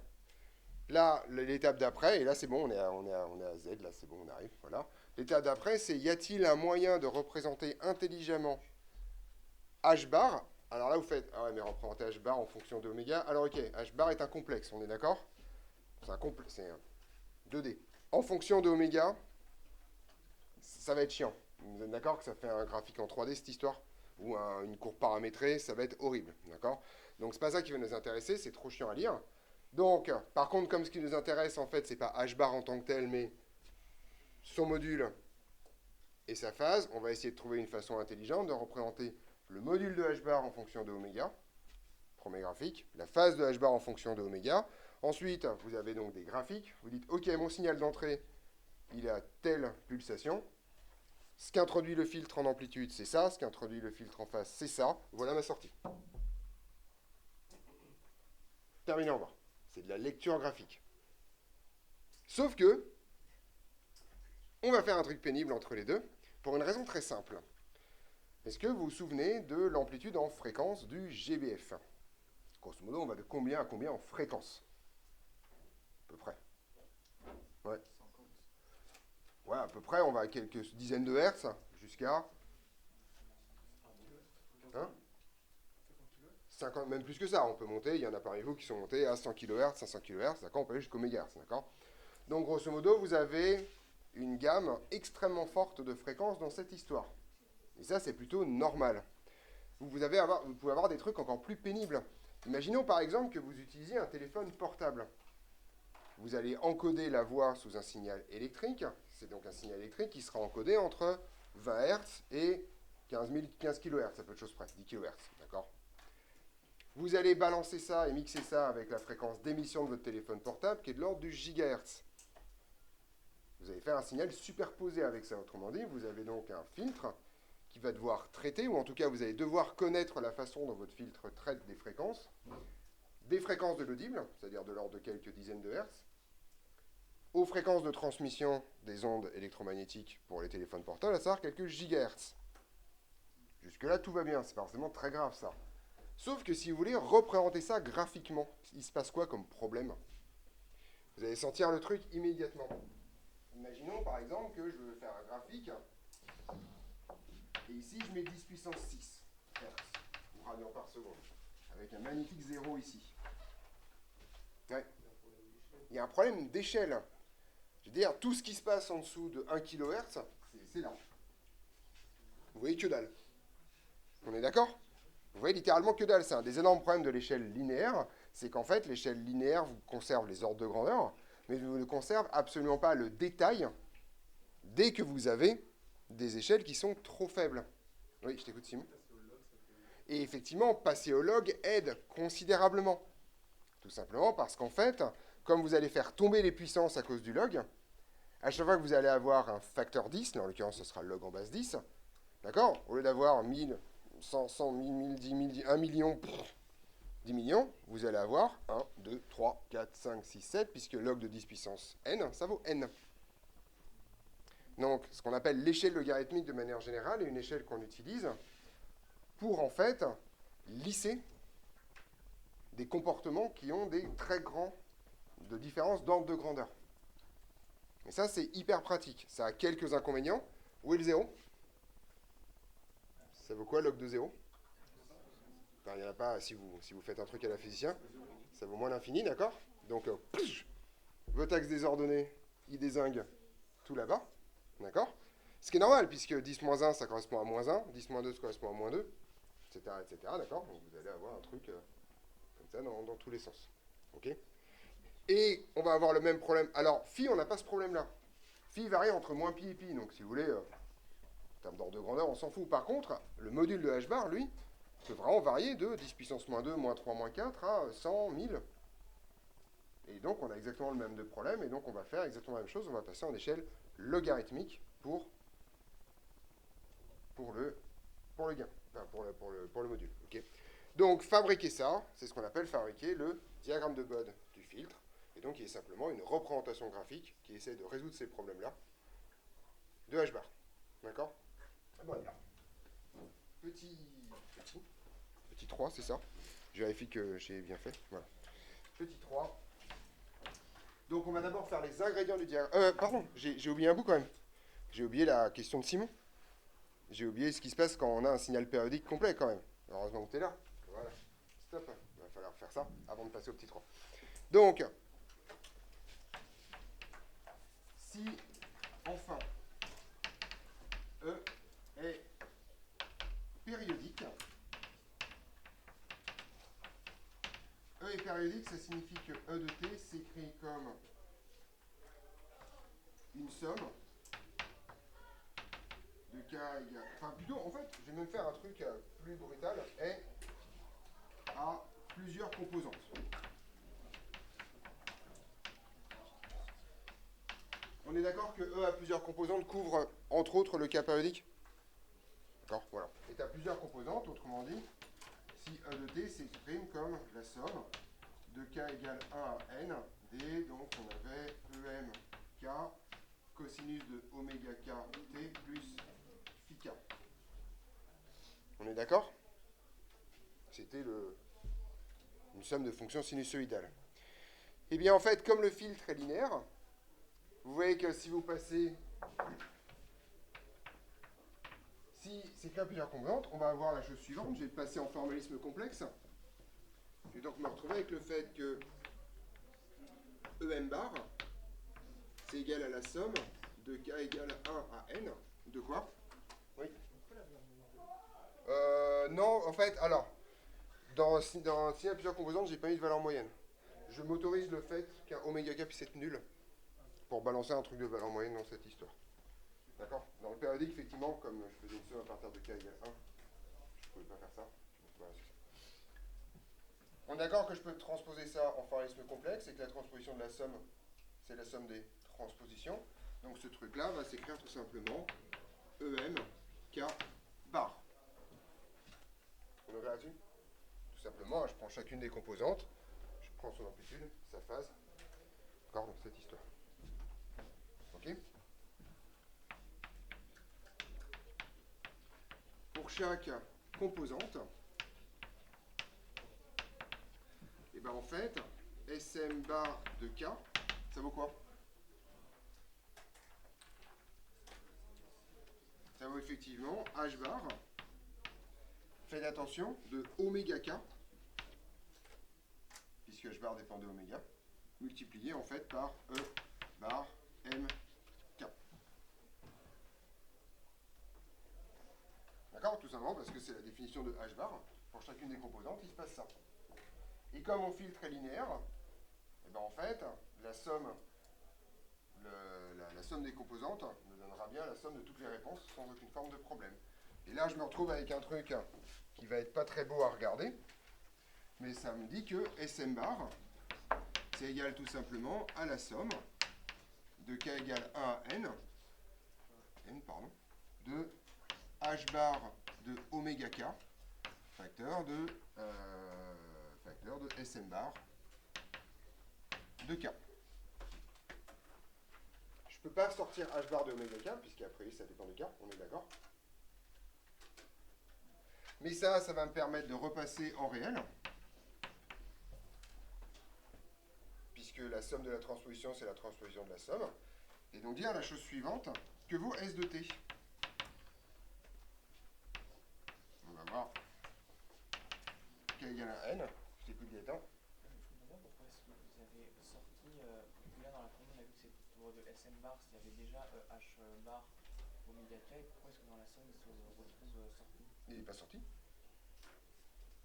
Là, l'étape d'après, et là c'est bon, on est à Z, là c'est bon, on arrive, voilà. L'étape d'après, c'est y a-t-il un moyen de représenter intelligemment H-bar? Alors là, vous faites, ah ouais, mais représenter H-bar en fonction de oméga. Alors ok, H-bar est un complexe, on est d'accord? C'est un 2D. En fonction de oméga, ça va être chiant. Vous êtes d'accord que ça fait un graphique en 3D, cette histoire? Ou une courbe paramétrée, ça va être horrible, d'accord? Donc c'est pas ça qui va nous intéresser, c'est trop chiant à lire. Donc, par contre, comme ce qui nous intéresse, en fait, c'est pas H-bar en tant que tel, mais son module et sa phase, on va essayer de trouver une façon intelligente de représenter le module de H-bar en fonction de oméga, premier graphique, la phase de H-bar en fonction de oméga. Ensuite, vous avez donc des graphiques. Vous dites, OK, mon signal d'entrée, il a telle pulsation. Ce qu'introduit le filtre en amplitude, c'est ça. Ce qu'introduit le filtre en phase, c'est ça. Voilà ma sortie. Terminé en bas. C'est de la lecture graphique. Sauf que, on va faire un truc pénible entre les deux, pour une raison très simple. Est-ce que vous vous souvenez de l'amplitude en fréquence du GBF? Grosso modo, on va de combien à combien en fréquence? À peu près. Ouais. Ouais, à peu près, on va à quelques dizaines de hertz, jusqu'à... Hein 50, même plus que ça, on peut monter, il y en a parmi vous qui sont montés à 100 kHz, 500 kHz, d'accord, on peut aller jusqu'au mégahertz, d'accord. Donc, grosso modo, vous avez une gamme extrêmement forte de fréquences dans cette histoire. Et ça, c'est plutôt normal. Vous pouvez avoir des trucs encore plus pénibles. Imaginons, par exemple, que vous utilisiez un téléphone portable. Vous allez encoder la voix sous un signal électrique, c'est donc un signal électrique qui sera encodé entre 20 Hz et 15 kHz, à peu de choses près, 10 kHz, d'accord. Vous allez balancer ça et mixer ça avec la fréquence d'émission de votre téléphone portable qui est de l'ordre du gigahertz. Vous allez faire un signal superposé avec ça. Autrement dit, vous avez donc un filtre qui va devoir traiter, ou en tout cas vous allez devoir connaître la façon dont votre filtre traite des fréquences de l'audible, c'est-à-dire de l'ordre de quelques dizaines de hertz, aux fréquences de transmission des ondes électromagnétiques pour les téléphones portables, à savoir quelques gigahertz. Jusque-là, tout va bien, c'est pas forcément très grave ça. Sauf que si vous voulez représenter ça graphiquement, il se passe quoi comme problème? Vous allez sentir le truc immédiatement. Imaginons par exemple que je veux faire un graphique, et ici je mets 10 puissance 6 Hz, ou radians par seconde, avec un magnifique zéro ici. Ouais. Il y a un problème d'échelle. Je veux dire, tout ce qui se passe en dessous de 1 kHz, c'est là. Vous voyez que dalle. On est d'accord? Vous voyez littéralement que dalle. C'est un des énormes problèmes de l'échelle linéaire, c'est qu'en fait, l'échelle linéaire vous conserve les ordres de grandeur, mais vous ne conserve absolument pas le détail dès que vous avez des échelles qui sont trop faibles. Oui, je t'écoute, Simon. Et effectivement, passer au log aide considérablement. Tout simplement parce qu'en fait, comme vous allez faire tomber les puissances à cause du log, à chaque fois que vous allez avoir un facteur 10, en l'occurrence ce sera le log en base 10, d'accord? Au lieu d'avoir 1000, 100, 1000, 10 000, 1 million, 10 millions, vous allez avoir 1, 2, 3, 4, 5, 6, 7, puisque log de 10 puissance n, ça vaut n. donc ce qu'on appelle l'échelle logarithmique de manière générale, est une échelle qu'on utilise pour en fait lisser des comportements qui ont des très grands de différence d'ordre de grandeur. Et ça, c'est hyper pratique. Ça a quelques inconvénients. Où est le 0 ? Ça vaut quoi log de 0 ? Enfin, il n'y en a pas, si vous faites un truc à la physicien, ça vaut moins l'infini, d'accord ? Donc, votre axe désordonné, il dézingue tout là-bas, d'accord ? Ce qui est normal, puisque 10-1, ça correspond à moins 1, 10-2, ça correspond à moins 2, etc., d'accord ? Donc, vous allez avoir un truc comme ça dans tous les sens. Ok ? Et on va avoir le même problème. Alors, phi, on n'a pas ce problème-là. Phi varie entre moins pi et pi, donc si vous voulez, en termes d'ordre de grandeur, on s'en fout. Par contre, le module de h bar, lui, peut vraiment varier de 10 puissance moins 2, moins 3, moins 4 à 100, 1000. Et donc, on a exactement le même de problème, et donc on va faire exactement la même chose. On va passer en échelle logarithmique pour le gain, enfin pour le module. Okay. Donc, fabriquer ça, c'est ce qu'on appelle fabriquer le diagramme de Bode du filtre. Et donc, il est simplement une représentation graphique qui essaie de résoudre ces problèmes-là de h bar. D'accord ? Voilà. Petit 3, c'est ça. Je vérifie que j'ai bien fait. Voilà. Petit 3. Donc, on va d'abord faire les ingrédients du diagramme. Pardon, j'ai oublié un bout quand même. J'ai oublié la question de Simon. J'ai oublié ce qui se passe quand on a un signal périodique complet quand même. Heureusement que tu es là. Voilà. Stop. Il va falloir faire ça avant de passer au petit 3. Donc, si, enfin, E est périodique, E est périodique, ça signifie que E de t s'écrit comme une somme de k égale... Enfin, plutôt, en fait, je vais même faire un truc plus brutal, est à plusieurs composantes. On est d'accord que E à plusieurs composantes couvre, entre autres, le cas périodique ? D'accord, voilà. Et à plusieurs composantes, autrement dit, si E de t s'exprime comme la somme de k égale 1 à n, d, donc on avait EM k, cosinus de oméga k t plus phi k. On est d'accord ? C'était une somme de fonctions sinusoïdales. Eh bien, en fait, comme le filtre est linéaire, vous voyez que si vous passez... Si c'est que plusieurs composantes, on va avoir la chose suivante. Je vais passer en formalisme complexe. Je vais donc me retrouver avec le fait que EM bar, c'est égal à la somme de k égale 1 à n. De quoi ? Oui. Non, en fait, alors, dans un signe à plusieurs composantes, j'ai pas mis de valeur moyenne. Je m'autorise le fait qu'un oméga k puisse être nul pour balancer un truc de valeur moyenne dans cette histoire. D'accord ? Dans le périodique, effectivement, comme je faisais une somme à partir de k égale 1, je ne pouvais pas faire ça. Voilà, c'est ça. On est d'accord que je peux transposer ça en formalisme complexe et que la transposition de la somme, c'est la somme des transpositions. Donc ce truc-là va s'écrire tout simplement EM K bar. On est là-dessus ? Tout simplement, je prends chacune des composantes, je prends son amplitude, sa phase, d'accord, dans cette histoire. Ok ? Pour chaque composante, et bien en fait, SM bar de K, ça vaut quoi ? Ça vaut effectivement H bar, faites attention, de oméga K, puisque H bar dépend de oméga, multiplié en fait par E bar M K. D'accord ? Tout simplement parce que c'est la définition de H bar. Pour chacune des composantes, il se passe ça. Et comme mon filtre est linéaire, et ben en fait, la somme des composantes me donnera bien la somme de toutes les réponses sans aucune forme de problème. Et là, je me retrouve avec un truc qui va être pas très beau à regarder, mais ça me dit que SM bar, c'est égal tout simplement à la somme de k égale 1 à n, de h bar de oméga k, facteur de SM bar de k. Je peux pas sortir h bar de oméga k, puisqu'après ça dépend du cas, on est d'accord. Mais ça va me permettre de repasser en réel, puisque la somme de la transposition, c'est la transposition de la somme. Et donc dire la chose suivante, que vaut S de t. On va voir k égale à n. Je t'écoute Gaëtan. Je me demande pourquoi est-ce que vous avez sorti, là dans la formule on a vu que c'était pour de Sm bar, s'il y avait déjà H bar oméga k, et pourquoi est-ce que dans la somme il se retrouve sorti? Il n'est pas sorti.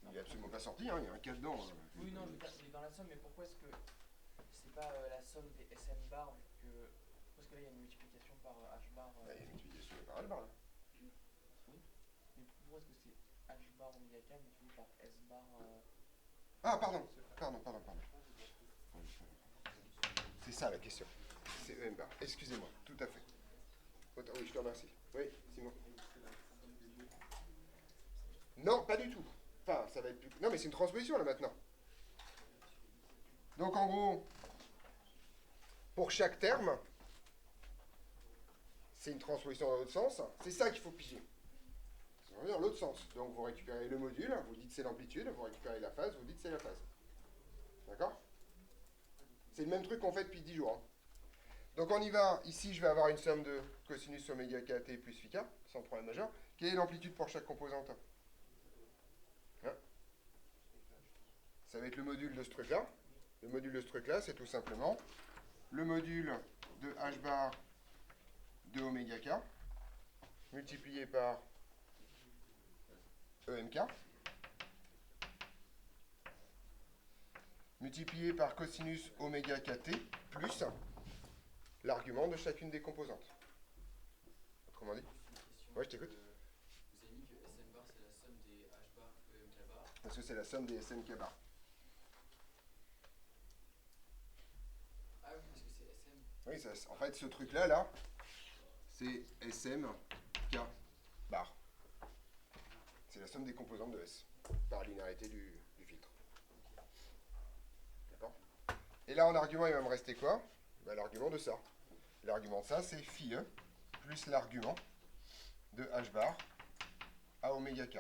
Il n'est absolument pas sorti, hein, il y a un cas dedans. Oui, non, je veux dire, il est dans la somme, mais pourquoi est-ce que c'est pas la somme des Sm bar, vu que. Parce que là il y a une multiplication par H bar. Il y a une multiplication par h bar là. Oui, mais pourquoi est-ce que c'est H bar oméga k multiplié par S bar. Ah, pardon. C'est ça la question. C'est EM bar. Excusez-moi, tout à fait. Oui, je te remercie. Oui, Simon. Non, pas du tout. Enfin, ça va être plus... Non, mais c'est une transposition, là, maintenant. Donc, en gros, pour chaque terme, c'est une transposition dans l'autre sens. C'est ça qu'il faut piger. Ça va dans l'autre sens. Donc, vous récupérez le module, vous dites c'est l'amplitude, vous récupérez la phase, vous dites c'est la phase. D'accord? C'est le même truc qu'on fait depuis 10 jours. Hein. Donc, on y va. Ici, je vais avoir une somme de cosinus oméga kt plus phi k, sans problème majeur. Quelle est l'amplitude pour chaque composante? Hein? Ça va être le module de ce truc-là. Le module de ce truc-là, c'est tout simplement le module de h bar de oméga k multiplié par EMK multiplié par cosinus oméga kt plus l'argument de chacune des composantes. Autrement dit? Ouais, je t'écoute. Vous avez mis que Sm bar c'est la somme des H bar et MK bar. Parce que c'est la somme des SMK bar. Ah oui, parce que c'est Sm. Oui, ça, en fait, ce truc-là, là, c'est SMK bar. C'est la somme des composantes de S, par linéarité du filtre. D'accord? Et là, en argument, il va me rester quoi? Ben, l'argument de ça. L'argument de ça, c'est phi E plus l'argument de h bar à oméga k.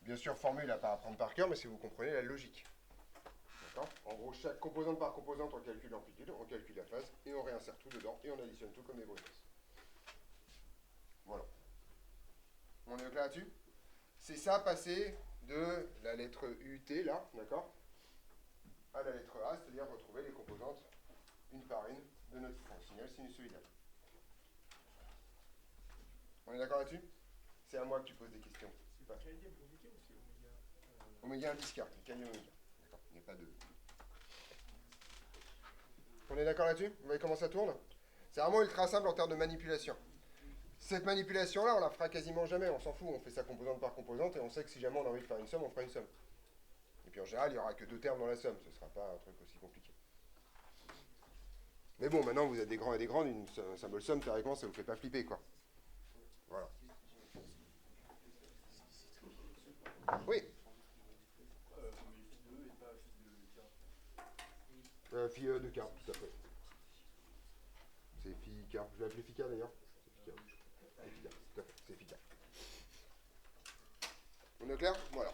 Bien sûr, formule à pas apprendre par cœur, mais si vous comprenez la logique. D'accord? En gros, chaque composante par composante, on calcule l'amplitude, on calcule la phase, et on réinsère tout dedans, et on additionne tout comme des brutesses. Voilà. On est clair là-dessus? C'est ça, passer de la lettre UT, là, d'accord, à la lettre A, c'est-à-dire retrouver les composantes une par une de notre signal sinusoïdal. On est d'accord là-dessus? C'est à moi que tu poses des questions. C'est pas K diable oméga ou c'est oméga Oméga indice K, K oméga. D'accord, il n'y a pas de... On est d'accord là-dessus? Vous voyez comment ça tourne? C'est vraiment ultra simple en termes de manipulation. Cette manipulation-là, on la fera quasiment jamais, on s'en fout, on fait ça composante par composante et on sait que si jamais on a envie de faire une somme, on fera une somme. Et puis en général, il n'y aura que 2 termes dans la somme, ce ne sera pas un truc aussi compliqué. Mais bon, maintenant vous êtes des grands et des grandes, un symbole somme, théoriquement, ça ne vous fait pas flipper, quoi. Voilà. Oui. mais phi 2 et pas phi 2 K. Phi E de K, tout à fait. C'est phi K. Je l'ai appelé phi K d'ailleurs. C'est phi K. C'est phi K, tout à fait. C'est phi K. On est clair? Voilà.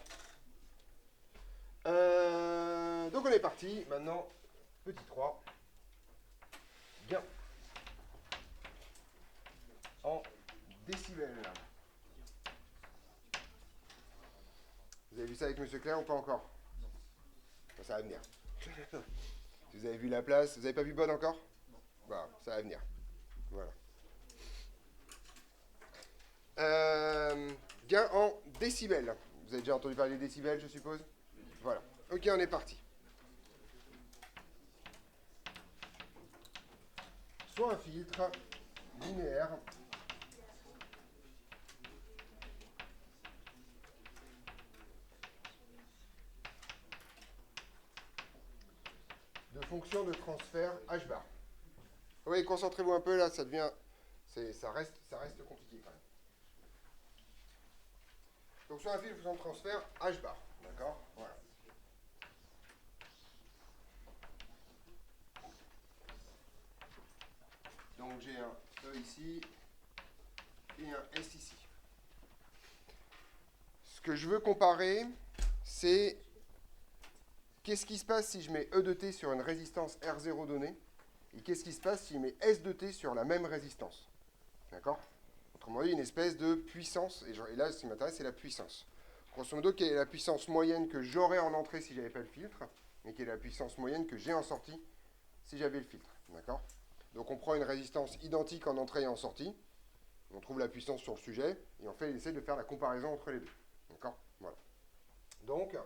Donc on est parti. Maintenant, petit 3. Gain. En décibels. Vous avez vu ça avec M. Claire ou pas encore? Bon, ça va venir. Vous avez vu la place? Vous n'avez pas vu Bonne encore? Voilà, ça va venir. Voilà. Gain en décibels. Vous avez déjà entendu parler des décibels, je suppose? Voilà. Ok, on est parti. Soit un filtre linéaire de fonction de transfert h bar. Oui, concentrez-vous un peu là, ça devient... Ça reste compliqué quand même. Donc sur un fil de fonction de transfert h bar. D'accord? Voilà. Donc j'ai un E ici et un S ici. Ce que je veux comparer, c'est qu'est-ce qui se passe si je mets E de T sur une résistance R0 donnée et qu'est-ce qui se passe si je mets S de T sur la même résistance. D'accord? Autrement dit, une espèce de puissance, et là, ce qui m'intéresse, c'est la puissance. Grosso modo, quelle est la puissance moyenne que j'aurais en entrée si je n'avais pas le filtre, et quelle est la puissance moyenne que j'ai en sortie si j'avais le filtre. D'accord? Donc on prend une résistance identique en entrée et en sortie, on trouve la puissance sur le sujet, et on essaie de faire la comparaison entre les deux. D'accord? Voilà. Donc,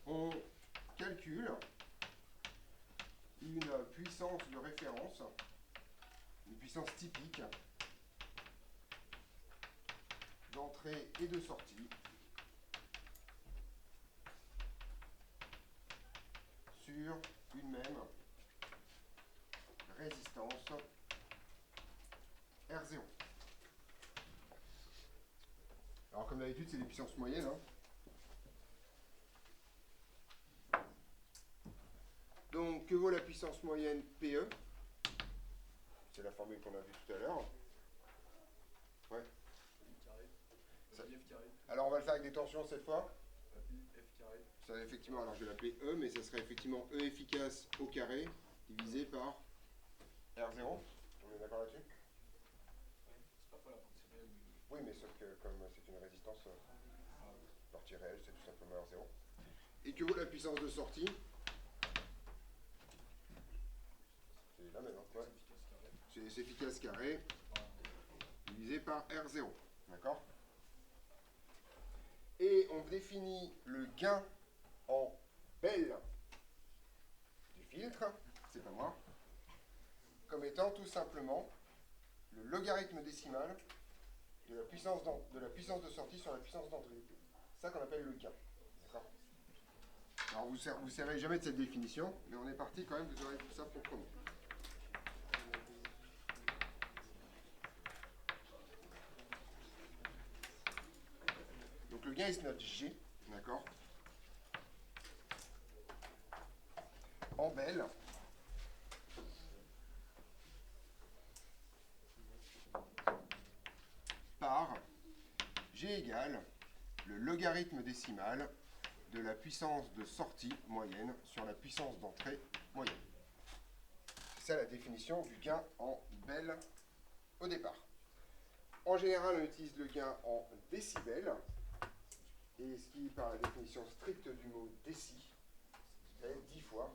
on calcule une puissance de référence, une puissance typique, d'entrée et de sortie sur une même résistance R0. Alors comme d'habitude, c'est des puissances moyennes. Donc que vaut la puissance moyenne PE? C'est la formule qu'on a vue tout à l'heure. Ouais. F carré. Alors on va le faire avec des tensions cette fois. F carré. Ça, effectivement, alors je vais l'appeler E, mais ça serait effectivement E efficace au carré divisé par R0. On est d'accord là-dessus? C'est parfois la partie réelle du. Oui, mais sauf que comme c'est une résistance, partie réelle, c'est tout simplement R0. Et que vaut la puissance de sortie? C'est la même, hein? Ouais. C'est S efficace carré divisé par R0. D'accord? Et on définit le gain en belle du filtre, c'est pas moi, comme étant tout simplement le logarithme décimal de la puissance de sortie sur la puissance d'entrée. C'est ça qu'on appelle le gain. D'accord? Alors vous ne servez jamais de cette définition, mais on est parti quand même, vous aurez tout ça proprement. Donc le gain, il se note G, d'accord? En belle. Par G égale le logarithme décimal de la puissance de sortie moyenne sur la puissance d'entrée moyenne. C'est ça la définition du gain en belle au départ. En général, on utilise le gain en décibels, et ce qui, par la définition stricte du mot déci, est 10 fois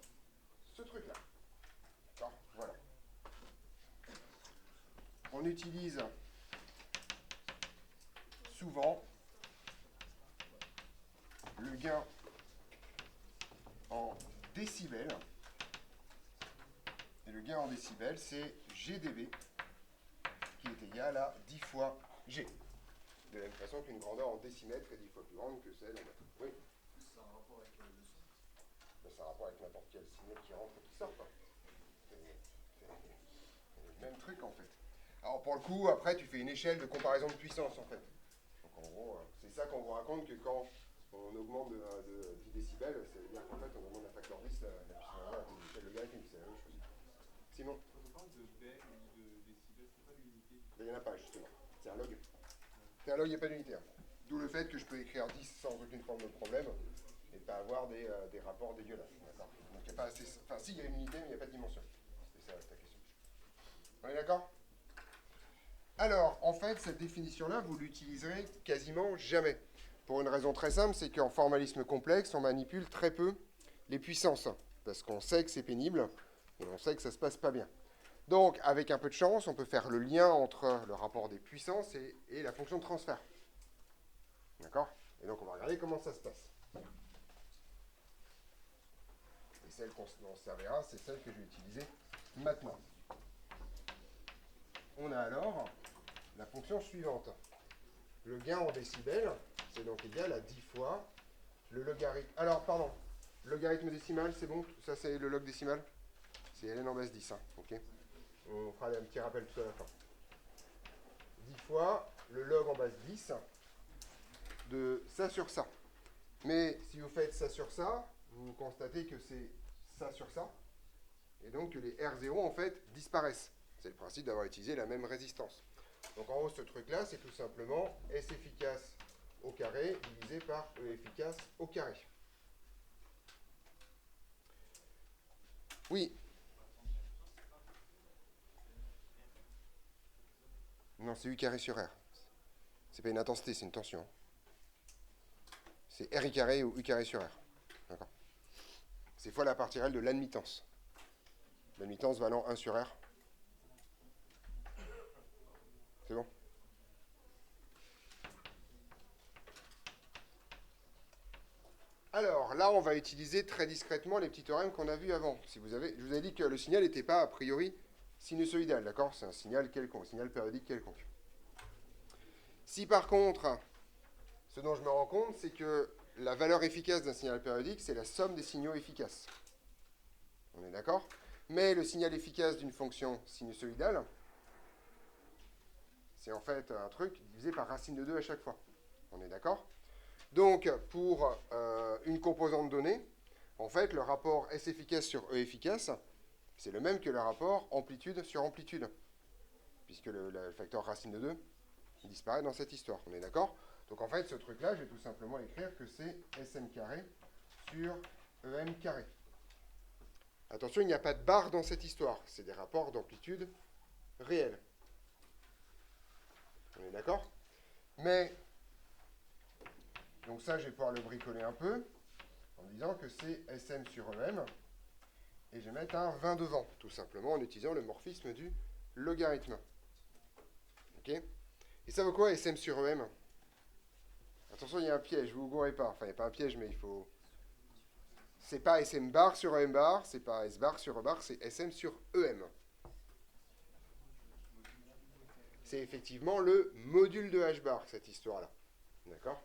ce truc-là. D'accord? Voilà. On utilise souvent le gain en décibels. Et le gain en décibels, c'est GdB, qui est égal à 10 fois G. De la même façon qu'une grandeur en décimètres est 10 fois plus grande que celle en mètres. Oui. Ça a un rapport avec le son. Ben, ça a un rapport avec n'importe quel signal qui rentre et qui sort. C'est le même truc en fait. Alors pour le coup, après tu fais une échelle de comparaison de puissance en fait. Donc en gros, c'est ça qu'on vous raconte que quand on augmente de 10 décibels, ça veut dire qu'en fait on augmente d'un facteur 10 la puissance. Voilà, c'est l'échelle logarithmique, c'est la même chose. Simon? Quand on parle de bel ou de décibels, c'est pas l'unité. Ben, il n'y en a pas justement. C'est un log. C'est un log, il n'y a pas d'unité. D'où le fait que je peux écrire 10 sans aucune forme de problème et pas avoir des rapports dégueulasses. D'accord? Donc il n'y a pas assez. Enfin, si, il y a une unité, mais il n'y a pas de dimension. C'est ça ta question. On est d'accord? Alors, en fait, cette définition-là, vous l'utiliserez quasiment jamais. Pour une raison très simple, c'est qu'en formalisme complexe, on manipule très peu les puissances. Parce qu'on sait que c'est pénible et on sait que ça ne se passe pas bien. Donc, avec un peu de chance, on peut faire le lien entre le rapport des puissances et la fonction de transfert. D'accord? Et donc, on va regarder comment ça se passe. Et celle qu'on se servira, c'est celle que je vais utiliser maintenant. On a alors la fonction suivante. Le gain en décibels, c'est donc égal à 10 fois le logarithme. Alors, pardon, logarithme décimal, c'est bon? Ça, c'est le log décimal? C'est ln en base 10, hein, ok? On fera un petit rappel tout à la fin. 10 fois le log en base 10 de ça sur ça. Mais si vous faites ça sur ça, vous constatez que c'est ça sur ça. Et donc que les R0 en fait disparaissent. C'est le principe d'avoir utilisé la même résistance. Donc en haut, ce truc-là, c'est tout simplement S efficace au carré divisé par E efficace au carré. Oui. Non, c'est U carré sur R. C'est pas une intensité, c'est une tension. C'est RI carré ou U carré sur R. D'accord. C'est fois la partie réelle de l'admittance. L'admittance valant 1 sur R. C'est bon? Alors, là, on va utiliser très discrètement les petits théorèmes qu'on a vus avant. Je vous avais dit que le signal n'était pas, a priori, sinusoïdal, d'accord? C'est un signal quelconque, un signal périodique quelconque. Si, par contre, ce dont je me rends compte, c'est que la valeur efficace d'un signal périodique, c'est la somme des signaux efficaces. On est d'accord? Mais le signal efficace d'une fonction sinusoïdale, c'est en fait un truc divisé par racine de 2 à chaque fois. On est d'accord? Donc, pour une composante donnée, en fait, le rapport S efficace sur E efficace, c'est le même que le rapport amplitude sur amplitude, puisque le facteur racine de 2 disparaît dans cette histoire. On est d'accord? Donc, en fait, ce truc-là, je vais tout simplement écrire que c'est Sm carré sur Em carré. Attention, il n'y a pas de barre dans cette histoire. C'est des rapports d'amplitude réels. On est d'accord? Mais, donc ça, je vais pouvoir le bricoler un peu, en disant que c'est Sm sur Em, et je vais mettre un 20 devant, tout simplement en utilisant le morphisme du logarithme. Ok? Et ça vaut quoi, Sm sur Em? Attention, il y a un piège, vous ne gourrez pas. Enfin, il n'y a pas un piège, mais il faut... C'est pas Sm bar sur Em bar, c'est pas S bar sur E bar, c'est Sm sur Em. C'est effectivement le module de H bar, cette histoire-là. D'accord?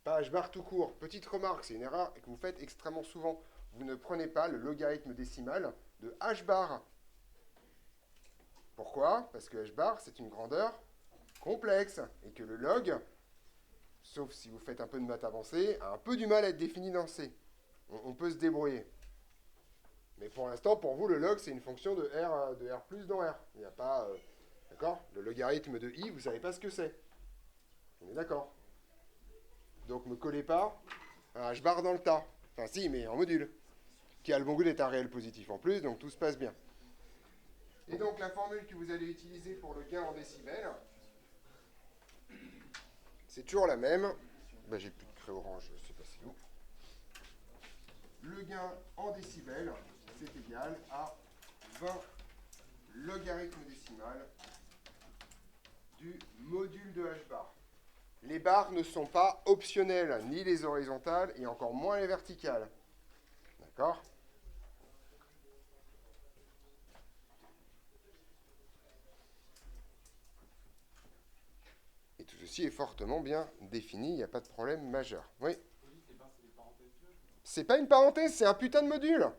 Pas H bar tout court. Petite remarque, c'est une erreur que vous faites extrêmement souvent. Vous ne prenez pas le logarithme décimal de H bar. Pourquoi? Parce que H bar, c'est une grandeur complexe, et que le log, sauf si vous faites un peu de maths avancée, a un peu du mal à être défini dans C. On peut se débrouiller. Mais pour l'instant, pour vous, le log, c'est une fonction de R plus dans R. Il n'y a pas... d'accord? Le logarithme de I, vous ne savez pas ce que c'est. On est d'accord? Donc, ne me collez pas un H bar dans le tas. Enfin, si, mais en module. Qui a le bon goût d'être un réel positif en plus, donc tout se passe bien. Et donc, la formule que vous allez utiliser pour le gain en décibels, c'est toujours la même. Ben, j'ai plus de craie orange, je sais pas c'est où. Le gain en décibels, c'est égal à 20 logarithme décimal du module de H bar. Les barres ne sont pas optionnelles, ni les horizontales, et encore moins les verticales. D'accord? Et tout ceci est fortement bien défini, il n'y a pas de problème majeur. Oui? C'est pas une parenthèse, c'est un putain de module.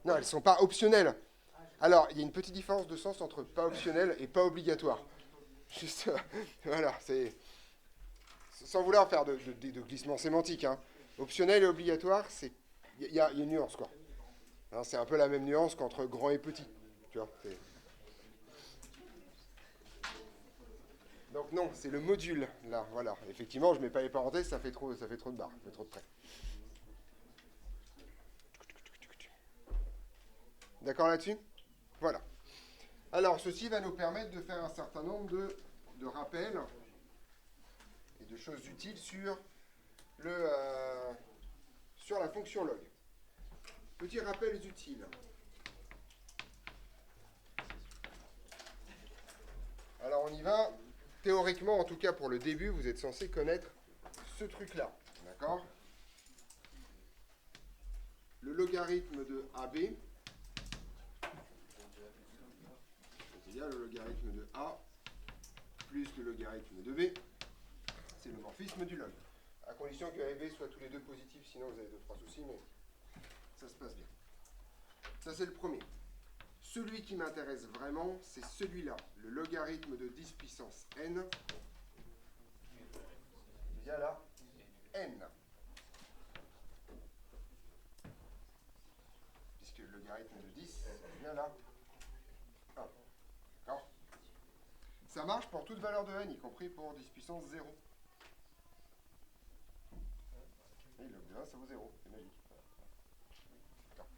Non, elles ne sont pas optionnelles. Alors, il y a une petite différence de sens entre pas optionnel et pas obligatoire. Juste, voilà, c'est... Sans vouloir faire de glissement sémantique, hein. Optionnel et obligatoire, c'est... Il y a une nuance, quoi. Hein, c'est un peu la même nuance qu'entre grand et petit. Tu vois, c'est... Donc non, c'est le module, là, voilà. Effectivement, je ne mets pas les parenthèses, ça fait trop de barres, ça fait trop de traits. D'accord là-dessus? Voilà. Alors, ceci va nous permettre de faire un certain nombre de rappels et de choses utiles sur la fonction log. Petits rappels utiles. Alors, on y va. Théoriquement, en tout cas pour le début, vous êtes censé connaître ce truc-là. D'accord? Le logarithme de AB est égal au logarithme de A plus le logarithme de B. C'est le morphisme du log. À condition que A et B soient tous les deux positifs, sinon vous avez 2-3 soucis, mais ça se passe bien. Ça, c'est le premier. Celui qui m'intéresse vraiment, c'est celui-là, le logarithme de 10 puissance n égal à n. Puisque le logarithme de 10, c'est bien là. 1. D'accord? Ça marche pour toute valeur de n, y compris pour 10 puissance 0. Et log de 1, ça vaut 0. C'est magique. D'accord.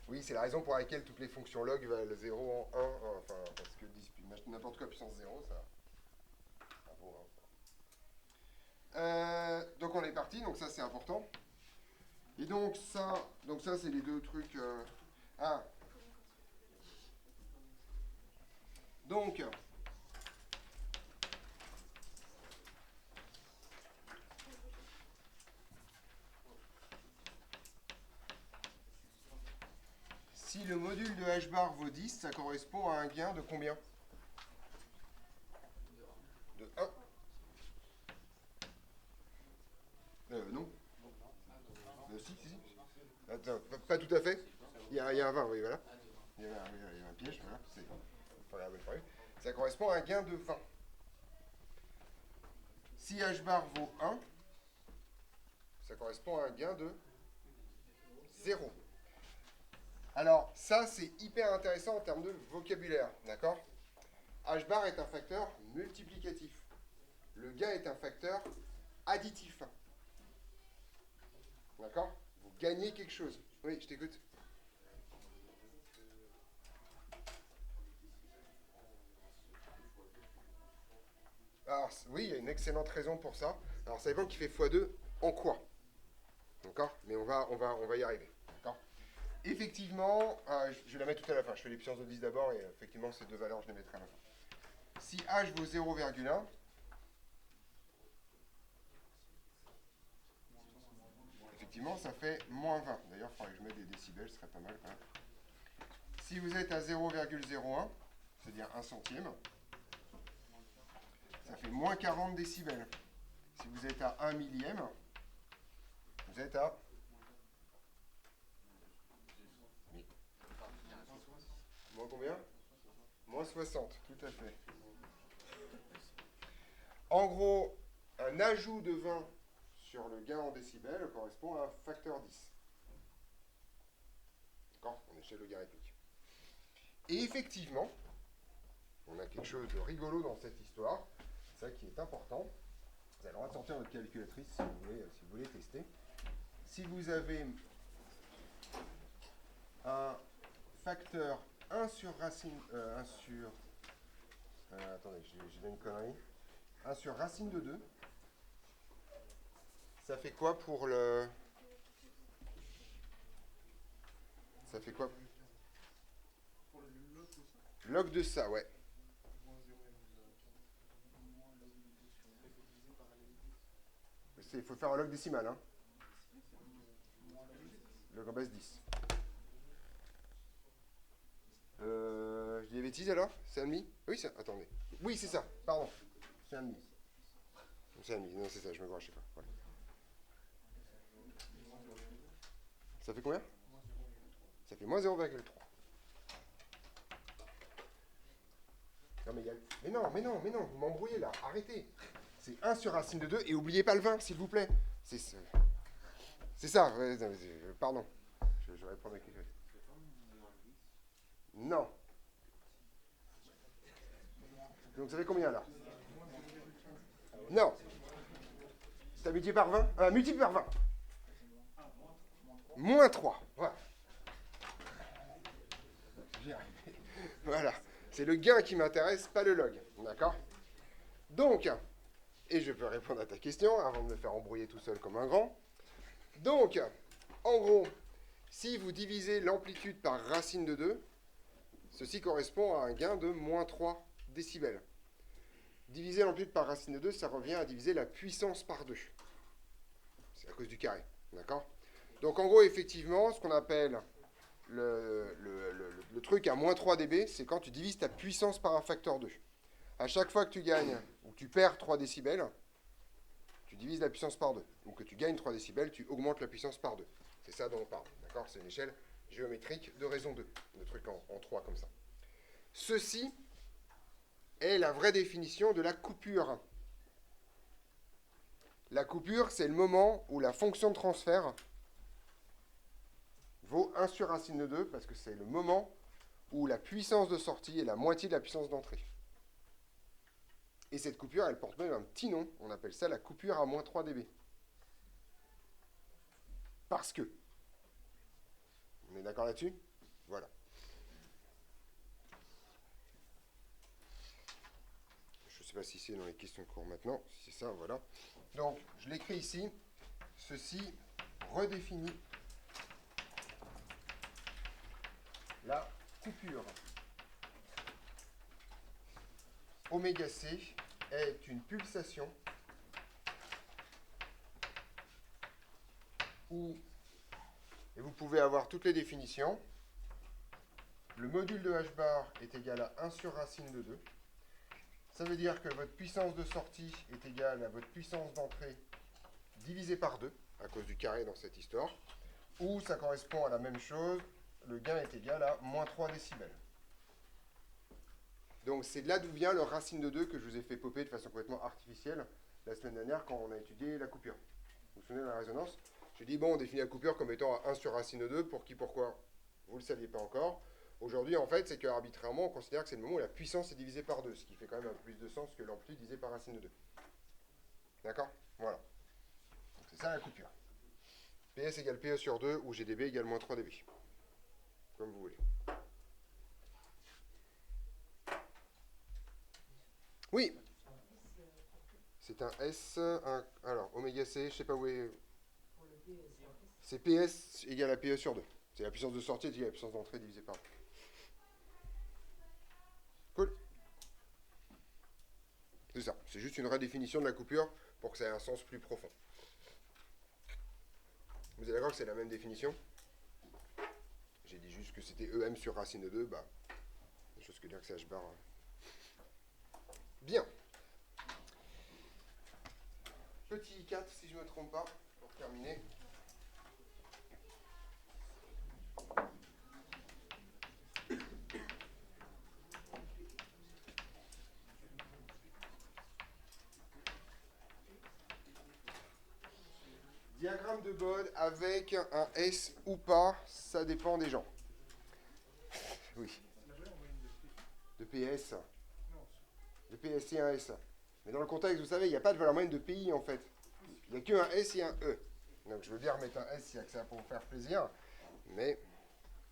Oui, c'est la raison pour laquelle toutes les fonctions log valent 0 en 1. Enfin, parce que n'importe quoi puissance 0, ça vaut 1. Donc on est parti, donc ça c'est important. Et donc ça c'est les deux trucs. Donc si le module de h bar vaut 10, ça correspond à un gain de combien? De 1. Non. Si. Attends, pas tout à fait. Il y a un 20, oui, voilà. Il y a un piège, voilà. Ça correspond à un gain de 20. Si h bar vaut 1, ça correspond à un gain de 0. Alors, ça, c'est hyper intéressant en termes de vocabulaire, d'accord? H bar est un facteur multiplicatif. Le gain est un facteur additif. D'accord? Vous gagnez quelque chose. Oui, je t'écoute. Alors, oui, il y a une excellente raison pour ça. Alors, ça dépend qui fait x2 en quoi. D'accord? Mais on va y arriver. D'accord? Effectivement, je vais la mettre tout à la fin. Je fais les puissances de 10 d'abord et effectivement, ces deux valeurs, je les mettrai à la fin. Si h vaut 0,1, effectivement, ça fait moins 20. D'ailleurs, il faudrait que je mette des décibels, ce serait pas mal quand même. Si vous êtes à 0,01, c'est-à-dire 1 centième, ça fait moins 40 décibels. Si vous êtes à 1 millième, vous êtes à... Moins combien? Moins 60, tout à fait. En gros, un ajout de 20 sur le gain en décibels correspond à un facteur 10. D'accord? En échelle logarithmique. Et effectivement, on a quelque chose de rigolo dans cette histoire. C'est ça qui est important. Vous avez le droit de sortir votre calculatrice si vous voulez tester. Si vous avez un facteur 1 sur racine... attendez, j'ai dit une connerie. 1 sur racine de 2. Ça fait quoi pour le... Ça fait quoi? Pour le log de ça, Log de ça, ouais. Il faut faire un log décimal, hein. Log en base 10. Je dis des bêtises alors? C'est 1,5? Oui, c'est... Attendez. Oui, c'est ça, pardon. C'est 1,5. C'est 1,5, non, c'est ça, je me vois à chaque fois. Voilà. Ça fait combien? Ça fait moins 0,3. Non, mais non, vous m'embrouillez là, arrêtez. C'est 1 sur racine de 2, et n'oubliez pas le 20, s'il vous plaît. C'est ça, ouais, pardon. Je vais répondre à quelque chose. Non. Donc ça fait combien là? Non. Ça multiplie par 20? Multiplie par 20. Moins 3. Voilà. J'y arrive. Voilà. C'est le gain qui m'intéresse, pas le log. D'accord? Donc, et je peux répondre à ta question avant de me faire embrouiller tout seul comme un grand. Donc, en gros, si vous divisez l'amplitude par racine de 2, ceci correspond à un gain de moins 3 décibels. Diviser l'amplitude par racine de 2, ça revient à diviser la puissance par 2. C'est à cause du carré. D'accord? Donc, en gros, effectivement, ce qu'on appelle le truc à moins 3 dB, c'est quand tu divises ta puissance par un facteur 2. À chaque fois que tu gagnes ou que tu perds 3 décibels, tu divises la puissance par 2. Donc que tu gagnes 3 décibels, tu augmentes la puissance par 2. C'est ça dont on parle. D'accord? C'est une échelle géométrique de raison 2. Le truc en 3 comme ça. Ceci est la vraie définition de la coupure. La coupure, c'est le moment où la fonction de transfert vaut 1 sur racine de 2 parce que c'est le moment où la puissance de sortie est la moitié de la puissance d'entrée. Et cette coupure, elle porte même un petit nom. On appelle ça la coupure à moins 3 dB. Parce que. On est d'accord là-dessus? Voilà. Je ne sais pas si c'est dans les questions de cours maintenant. Si c'est ça, voilà. Donc, je l'écris ici. Ceci redéfinit la coupure. Oméga C est une pulsation où, et vous pouvez avoir toutes les définitions, le module de h bar est égal à 1 sur racine de 2. Ça veut dire que votre puissance de sortie est égale à votre puissance d'entrée divisé par 2, à cause du carré dans cette histoire, ou ça correspond à la même chose, le gain est égal à moins 3 décibels. Donc c'est là d'où vient le racine de 2 que je vous ai fait popper de façon complètement artificielle la semaine dernière quand on a étudié la coupure. Vous vous souvenez de la résonance? J'ai dit, bon, on définit la coupure comme étant à 1 sur racine de 2, pour qui, pourquoi? Vous ne le saviez pas encore. Aujourd'hui, en fait, c'est qu'arbitrairement, on considère que c'est le moment où la puissance est divisée par 2, ce qui fait quand même un peu plus de sens que l'amplitude divisée par racine de 2. D'accord? Voilà. Donc c'est ça la coupure. PS égale PE sur 2, ou GdB égale moins 3 dB. Comme vous voulez. Oui. C'est un S, alors, oméga C, je ne sais pas où est... Pour le B, C'est PS égale à PE sur 2. C'est la puissance de sortie égale à la puissance d'entrée divisée par 2. Cool. C'est ça. C'est juste une redéfinition de la coupure pour que ça ait un sens plus profond. Vous êtes d'accord que c'est la même définition? J'ai dit juste que c'était EM sur racine de 2. Bah, la chose que dire que c'est H bar. Bien. Petit I4, si je ne me trompe pas, pour terminer. Diagramme de Bode avec un S ou pas, ça dépend des gens. Oui. De PS. De PS et un S. Mais dans le contexte, vous savez, il n'y a pas de valeur moyenne de PI en fait. Il n'y a qu'un S et un E. Donc je veux bien remettre un S s'il y a que ça pour vous faire plaisir. Mais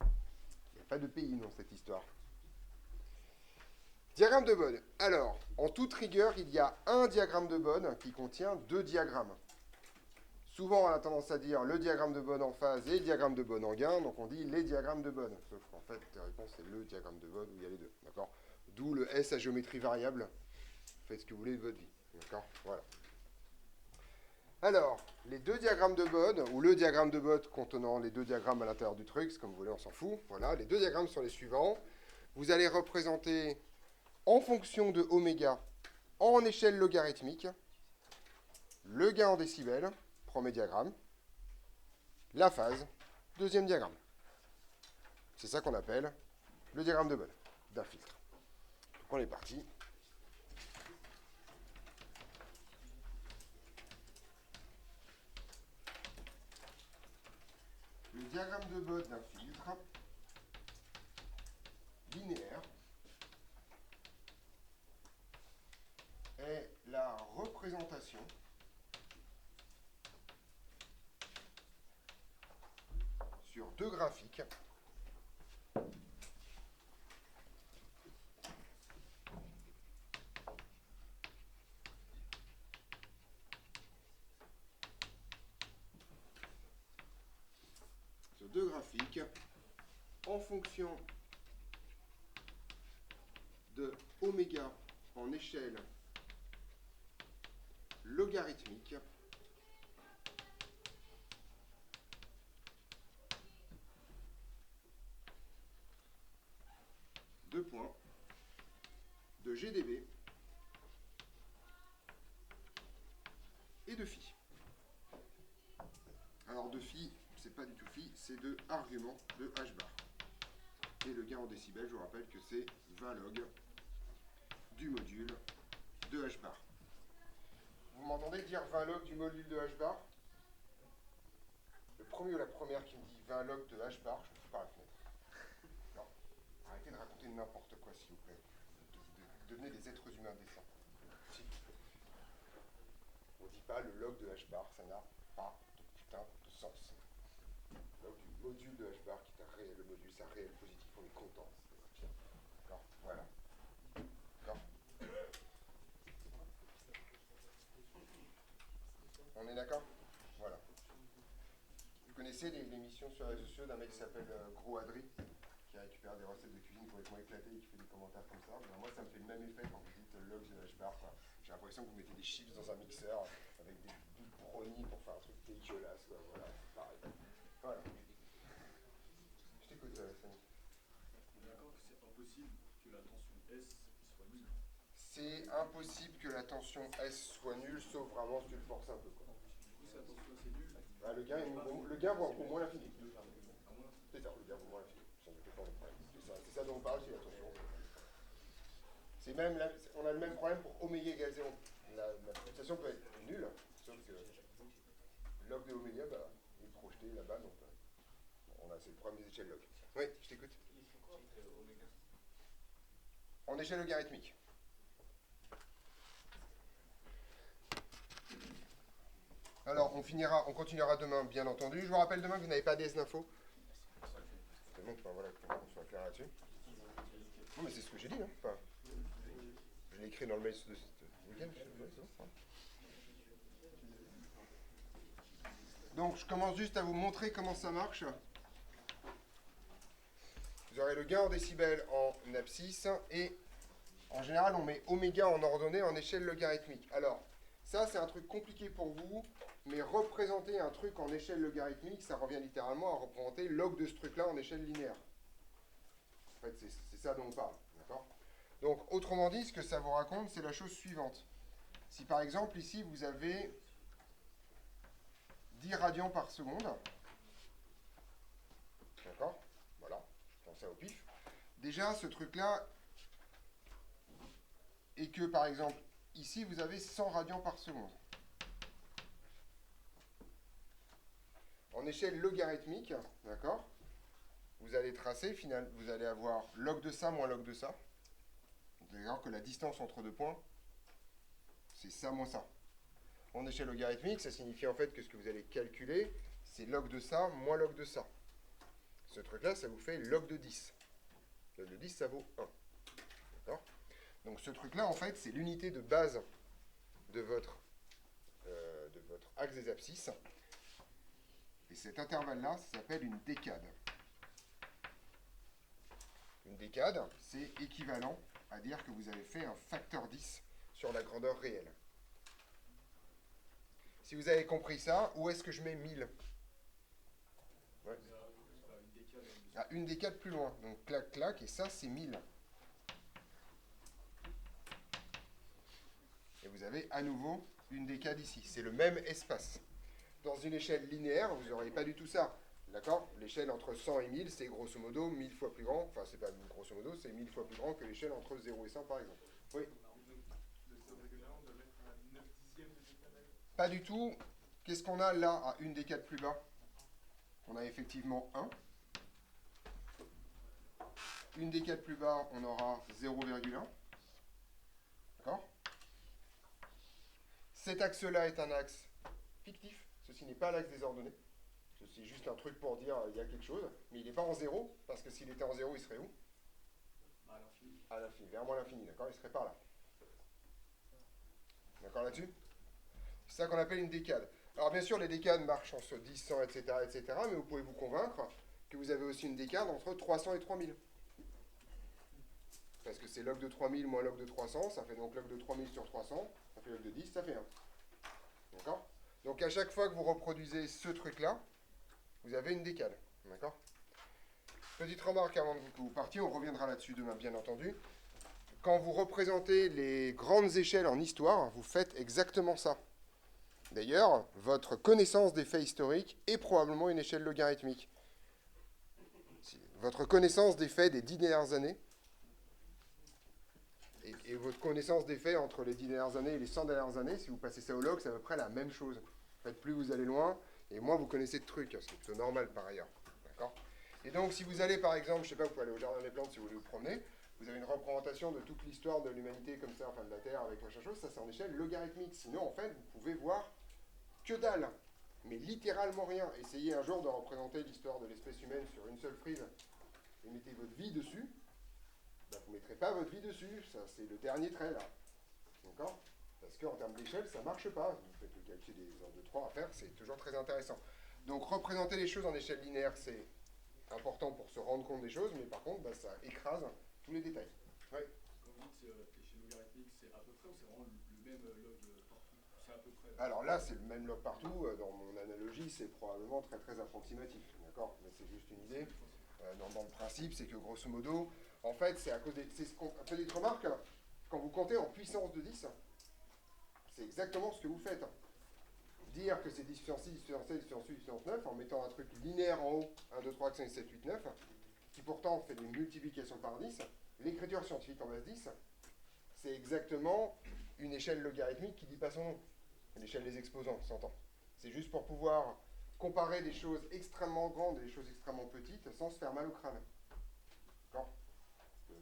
il n'y a pas de PI dans cette histoire. Diagramme de Bode. Alors, en toute rigueur, il y a un diagramme de Bode qui contient 2 diagrammes. Souvent, on a tendance à dire le diagramme de Bode en phase et le diagramme de Bode en gain, donc on dit les diagrammes de Bode. Sauf qu'en fait, la réponse c'est le diagramme de Bode où il y a les deux, d'accord? D'où le S à géométrie variable. Faites ce que vous voulez de votre vie, d'accord? Voilà. Alors, les 2 diagrammes de Bode, ou le diagramme de Bode contenant les 2 diagrammes à l'intérieur du truc, c'est comme vous voulez, on s'en fout. Voilà, les 2 diagrammes sont les suivants. Vous allez représenter en fonction de oméga, en échelle logarithmique, le gain en décibels, premier diagramme, la phase, deuxième diagramme. C'est ça qu'on appelle le diagramme de Bode d'un filtre. Donc on est parti. Le diagramme de Bode d'un filtre linéaire est la représentation sur 2 graphiques en fonction de oméga en échelle logarithmique deux points de GdB et de phi. Alors de phi, c'est pas du tout phi, c'est de argument de h bar. Et le gain en décibels, je vous rappelle que c'est 20 log du module de h bar. Vous m'entendez dire 20 log du module de h bar? Le premier ou la première qui me dit 20 log de h bar, je me fous par la fenêtre. Non, arrêtez de raconter n'importe quoi, s'il vous plaît. Devenez des êtres humains décents. S'il vous plaît. On ne dit pas le log de h bar, ça n'a pas de putain de sens. Log du module de h bar qui est un réel, le module, c'est un réel positif, on est content. C'est bien. D'accord. Voilà. D'accord. On est d'accord? Voilà. Vous connaissez l'émission sur les réseaux sociaux d'un mec qui s'appelle Gros Adri, qui récupère des recettes de cuisine complètement éclatées et qui fait des commentaires comme ça. Ben, moi, ça me fait le même effet quand vous dites log de h-bar. J'ai l'impression que vous mettez des chips dans un mixeur avec des bouts de brownie pour faire un truc dégueulasse. Quoi. Voilà, c'est pareil. Voilà. Je t'écoute, Samy. On est d'accord que c'est impossible que la tension S soit nulle. C'est impossible que la tension S soit nulle, sauf vraiment si tu le forces un peu. Quoi. Du coup, si la tension S est nulle, Ah, le gain vaut au moins l'infini. à moins C'est ça, le gain vaut au moins l'infini. Sans aucun problème. C'est ça dont on parle, c'est la tension. C'est même là, on a le même problème pour oméga égale 0. La fluctuation peut être nulle, sauf que log de oméga bah, est projeté là-bas, donc c'est le problème des échelles log. Oui, je t'écoute. En échelle logarithmique. Alors, on continuera demain, bien entendu. Je vous rappelle demain que vous n'avez pas DS d'info. Donc, voilà, on soit clair là-dessus. Non, mais c'est ce que j'ai dit, hein. Enfin, je l'ai écrit dans le mail de ce week-end. Donc, je commence juste à vous montrer comment ça marche. Vous aurez le gain en décibels en abscisse et en général, on met oméga en ordonnée en échelle logarithmique. Alors, ça, c'est un truc compliqué pour vous, mais représenter un truc en échelle logarithmique, ça revient littéralement à représenter log de ce truc-là en échelle linéaire. En fait, c'est ça dont on parle. D'accord ? Donc, autrement dit, ce que ça vous raconte, c'est la chose suivante. Si par exemple, ici, vous avez 10 radians par seconde, d'accord ? Voilà, je prends ça au pif. Déjà, ce truc-là, et que par exemple, ici, vous avez 100 radians par seconde. En échelle logarithmique, d'accord ? Vous allez tracer, vous allez avoir log de ça moins log de ça. Vous allez voir que la distance entre deux points, c'est ça moins ça. En échelle logarithmique, ça signifie en fait que ce que vous allez calculer, c'est log de ça moins log de ça. Ce truc-là, ça vous fait log de 10. Log de 10, ça vaut 1. D'accord ? Donc ce truc-là, en fait, c'est l'unité de base de votre axe des abscisses. Et cet intervalle-là, ça s'appelle une décade. Une décade, c'est équivalent à dire que vous avez fait un facteur 10 sur la grandeur réelle. Si vous avez compris ça, où est-ce que je mets 1000 ? Ouais. Ah, une décade plus loin. Donc clac, clac, et ça, c'est 1000. Et vous avez à nouveau une décade ici. C'est le même espace. Dans une échelle linéaire, vous n'aurez pas du tout ça. D'accord ? L'échelle entre 100 et 1000, c'est grosso modo 1000 fois plus grand. Enfin, c'est pas grosso modo, c'est 1000 fois plus grand que l'échelle entre 0 et 100, par exemple. Oui. Pas du tout. Qu'est-ce qu'on a là à une décade plus bas ? On a effectivement 1. Une décade plus bas, on aura 0,1. D'accord ? Cet axe-là est un axe fictif. Ceci n'est pas l'axe des ordonnées. C'est juste un truc pour dire il y a quelque chose. Mais il n'est pas en 0, parce que s'il était en 0, il serait où ? à l'infini. À l'infini, vers moins l'infini, d'accord ? Il serait par là. D'accord là-dessus ? C'est ça qu'on appelle une décade. Alors bien sûr, les décades marchent entre 10, 100, etc., etc., mais vous pouvez vous convaincre que vous avez aussi une décade entre 300 et 3000. Parce que c'est log de 3000 moins log de 300, ça fait donc log de 3000 sur 300, ça fait log de 10, ça fait 1. D'accord ? Donc à chaque fois que vous reproduisez ce truc-là, vous avez une décade. D'accord ? Petite remarque avant que vous partiez, on reviendra là-dessus demain, bien entendu. Quand vous représentez les grandes échelles en histoire, vous faites exactement ça. D'ailleurs, votre connaissance des faits historiques est probablement une échelle logarithmique. Votre connaissance des faits des 10 dernières années et votre connaissance des faits entre les 10 dernières années et les 100 dernières années, si vous passez ça au log, c'est à peu près la même chose. En fait, plus vous allez loin, Et moins vous connaissez de trucs, ce qui est plutôt normal par ailleurs. D'accord? Et donc, si vous allez, par exemple, je sais pas, vous pouvez aller au Jardin des Plantes si vous voulez vous promener, vous avez une représentation de toute l'histoire de l'humanité comme ça, enfin de la Terre avec machin chose, ça c'est en échelle logarithmique. Sinon, en fait, vous pouvez voir que dalle, mais littéralement rien. Essayez un jour de représenter l'histoire de l'espèce humaine sur une seule frise et mettez votre vie dessus. Ben, vous ne mettrez pas votre vie dessus, ça c'est le dernier trait là. D'accord? Parce qu'en termes d'échelle, ça ne marche pas. Vous faites le calcul des 1, 2, 3 à faire, c'est toujours très intéressant. Donc représenter les choses en échelle linéaire, c'est important pour se rendre compte des choses, mais par contre, bah, ça écrase tous les détails. Ouais. Quand vous dites échelle logarithmique, c'est à peu près ou c'est vraiment le même log partout? C'est à peu près. Alors là, c'est le même log partout. Dans mon analogie, c'est probablement très très approximatif. D'accord? Mais c'est juste une idée. Dans le principe, c'est que grosso modo, en fait, c'est à cause des. C'est ce qu'on. Petite remarque, quand vous comptez en puissance de 10, c'est exactement ce que vous faites. Dire que c'est 10 puissance 6, 10 puissance 7, 10 puissance 8, 10 puissance 9, en mettant un truc linéaire en haut, 1, 2, 3, 4, 5, 7, 8, 9, qui pourtant fait des multiplications par 10, l'écriture scientifique en base 10, c'est exactement une échelle logarithmique qui ne dit pas son nom. L'échelle des exposants, s'entend. C'est juste pour pouvoir comparer des choses extrêmement grandes et des choses extrêmement petites sans se faire mal au crâne. D'accord?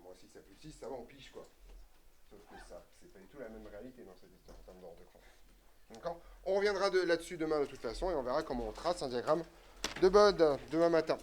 Moins 6 à plus 6, ça va, on piche quoi. Sauf que ça, c'est pas du tout la même réalité dans cette histoire en termes d'ordre de grandeur. D'accord? On reviendra là-dessus demain de toute façon et on verra comment on trace un diagramme de Bode demain matin.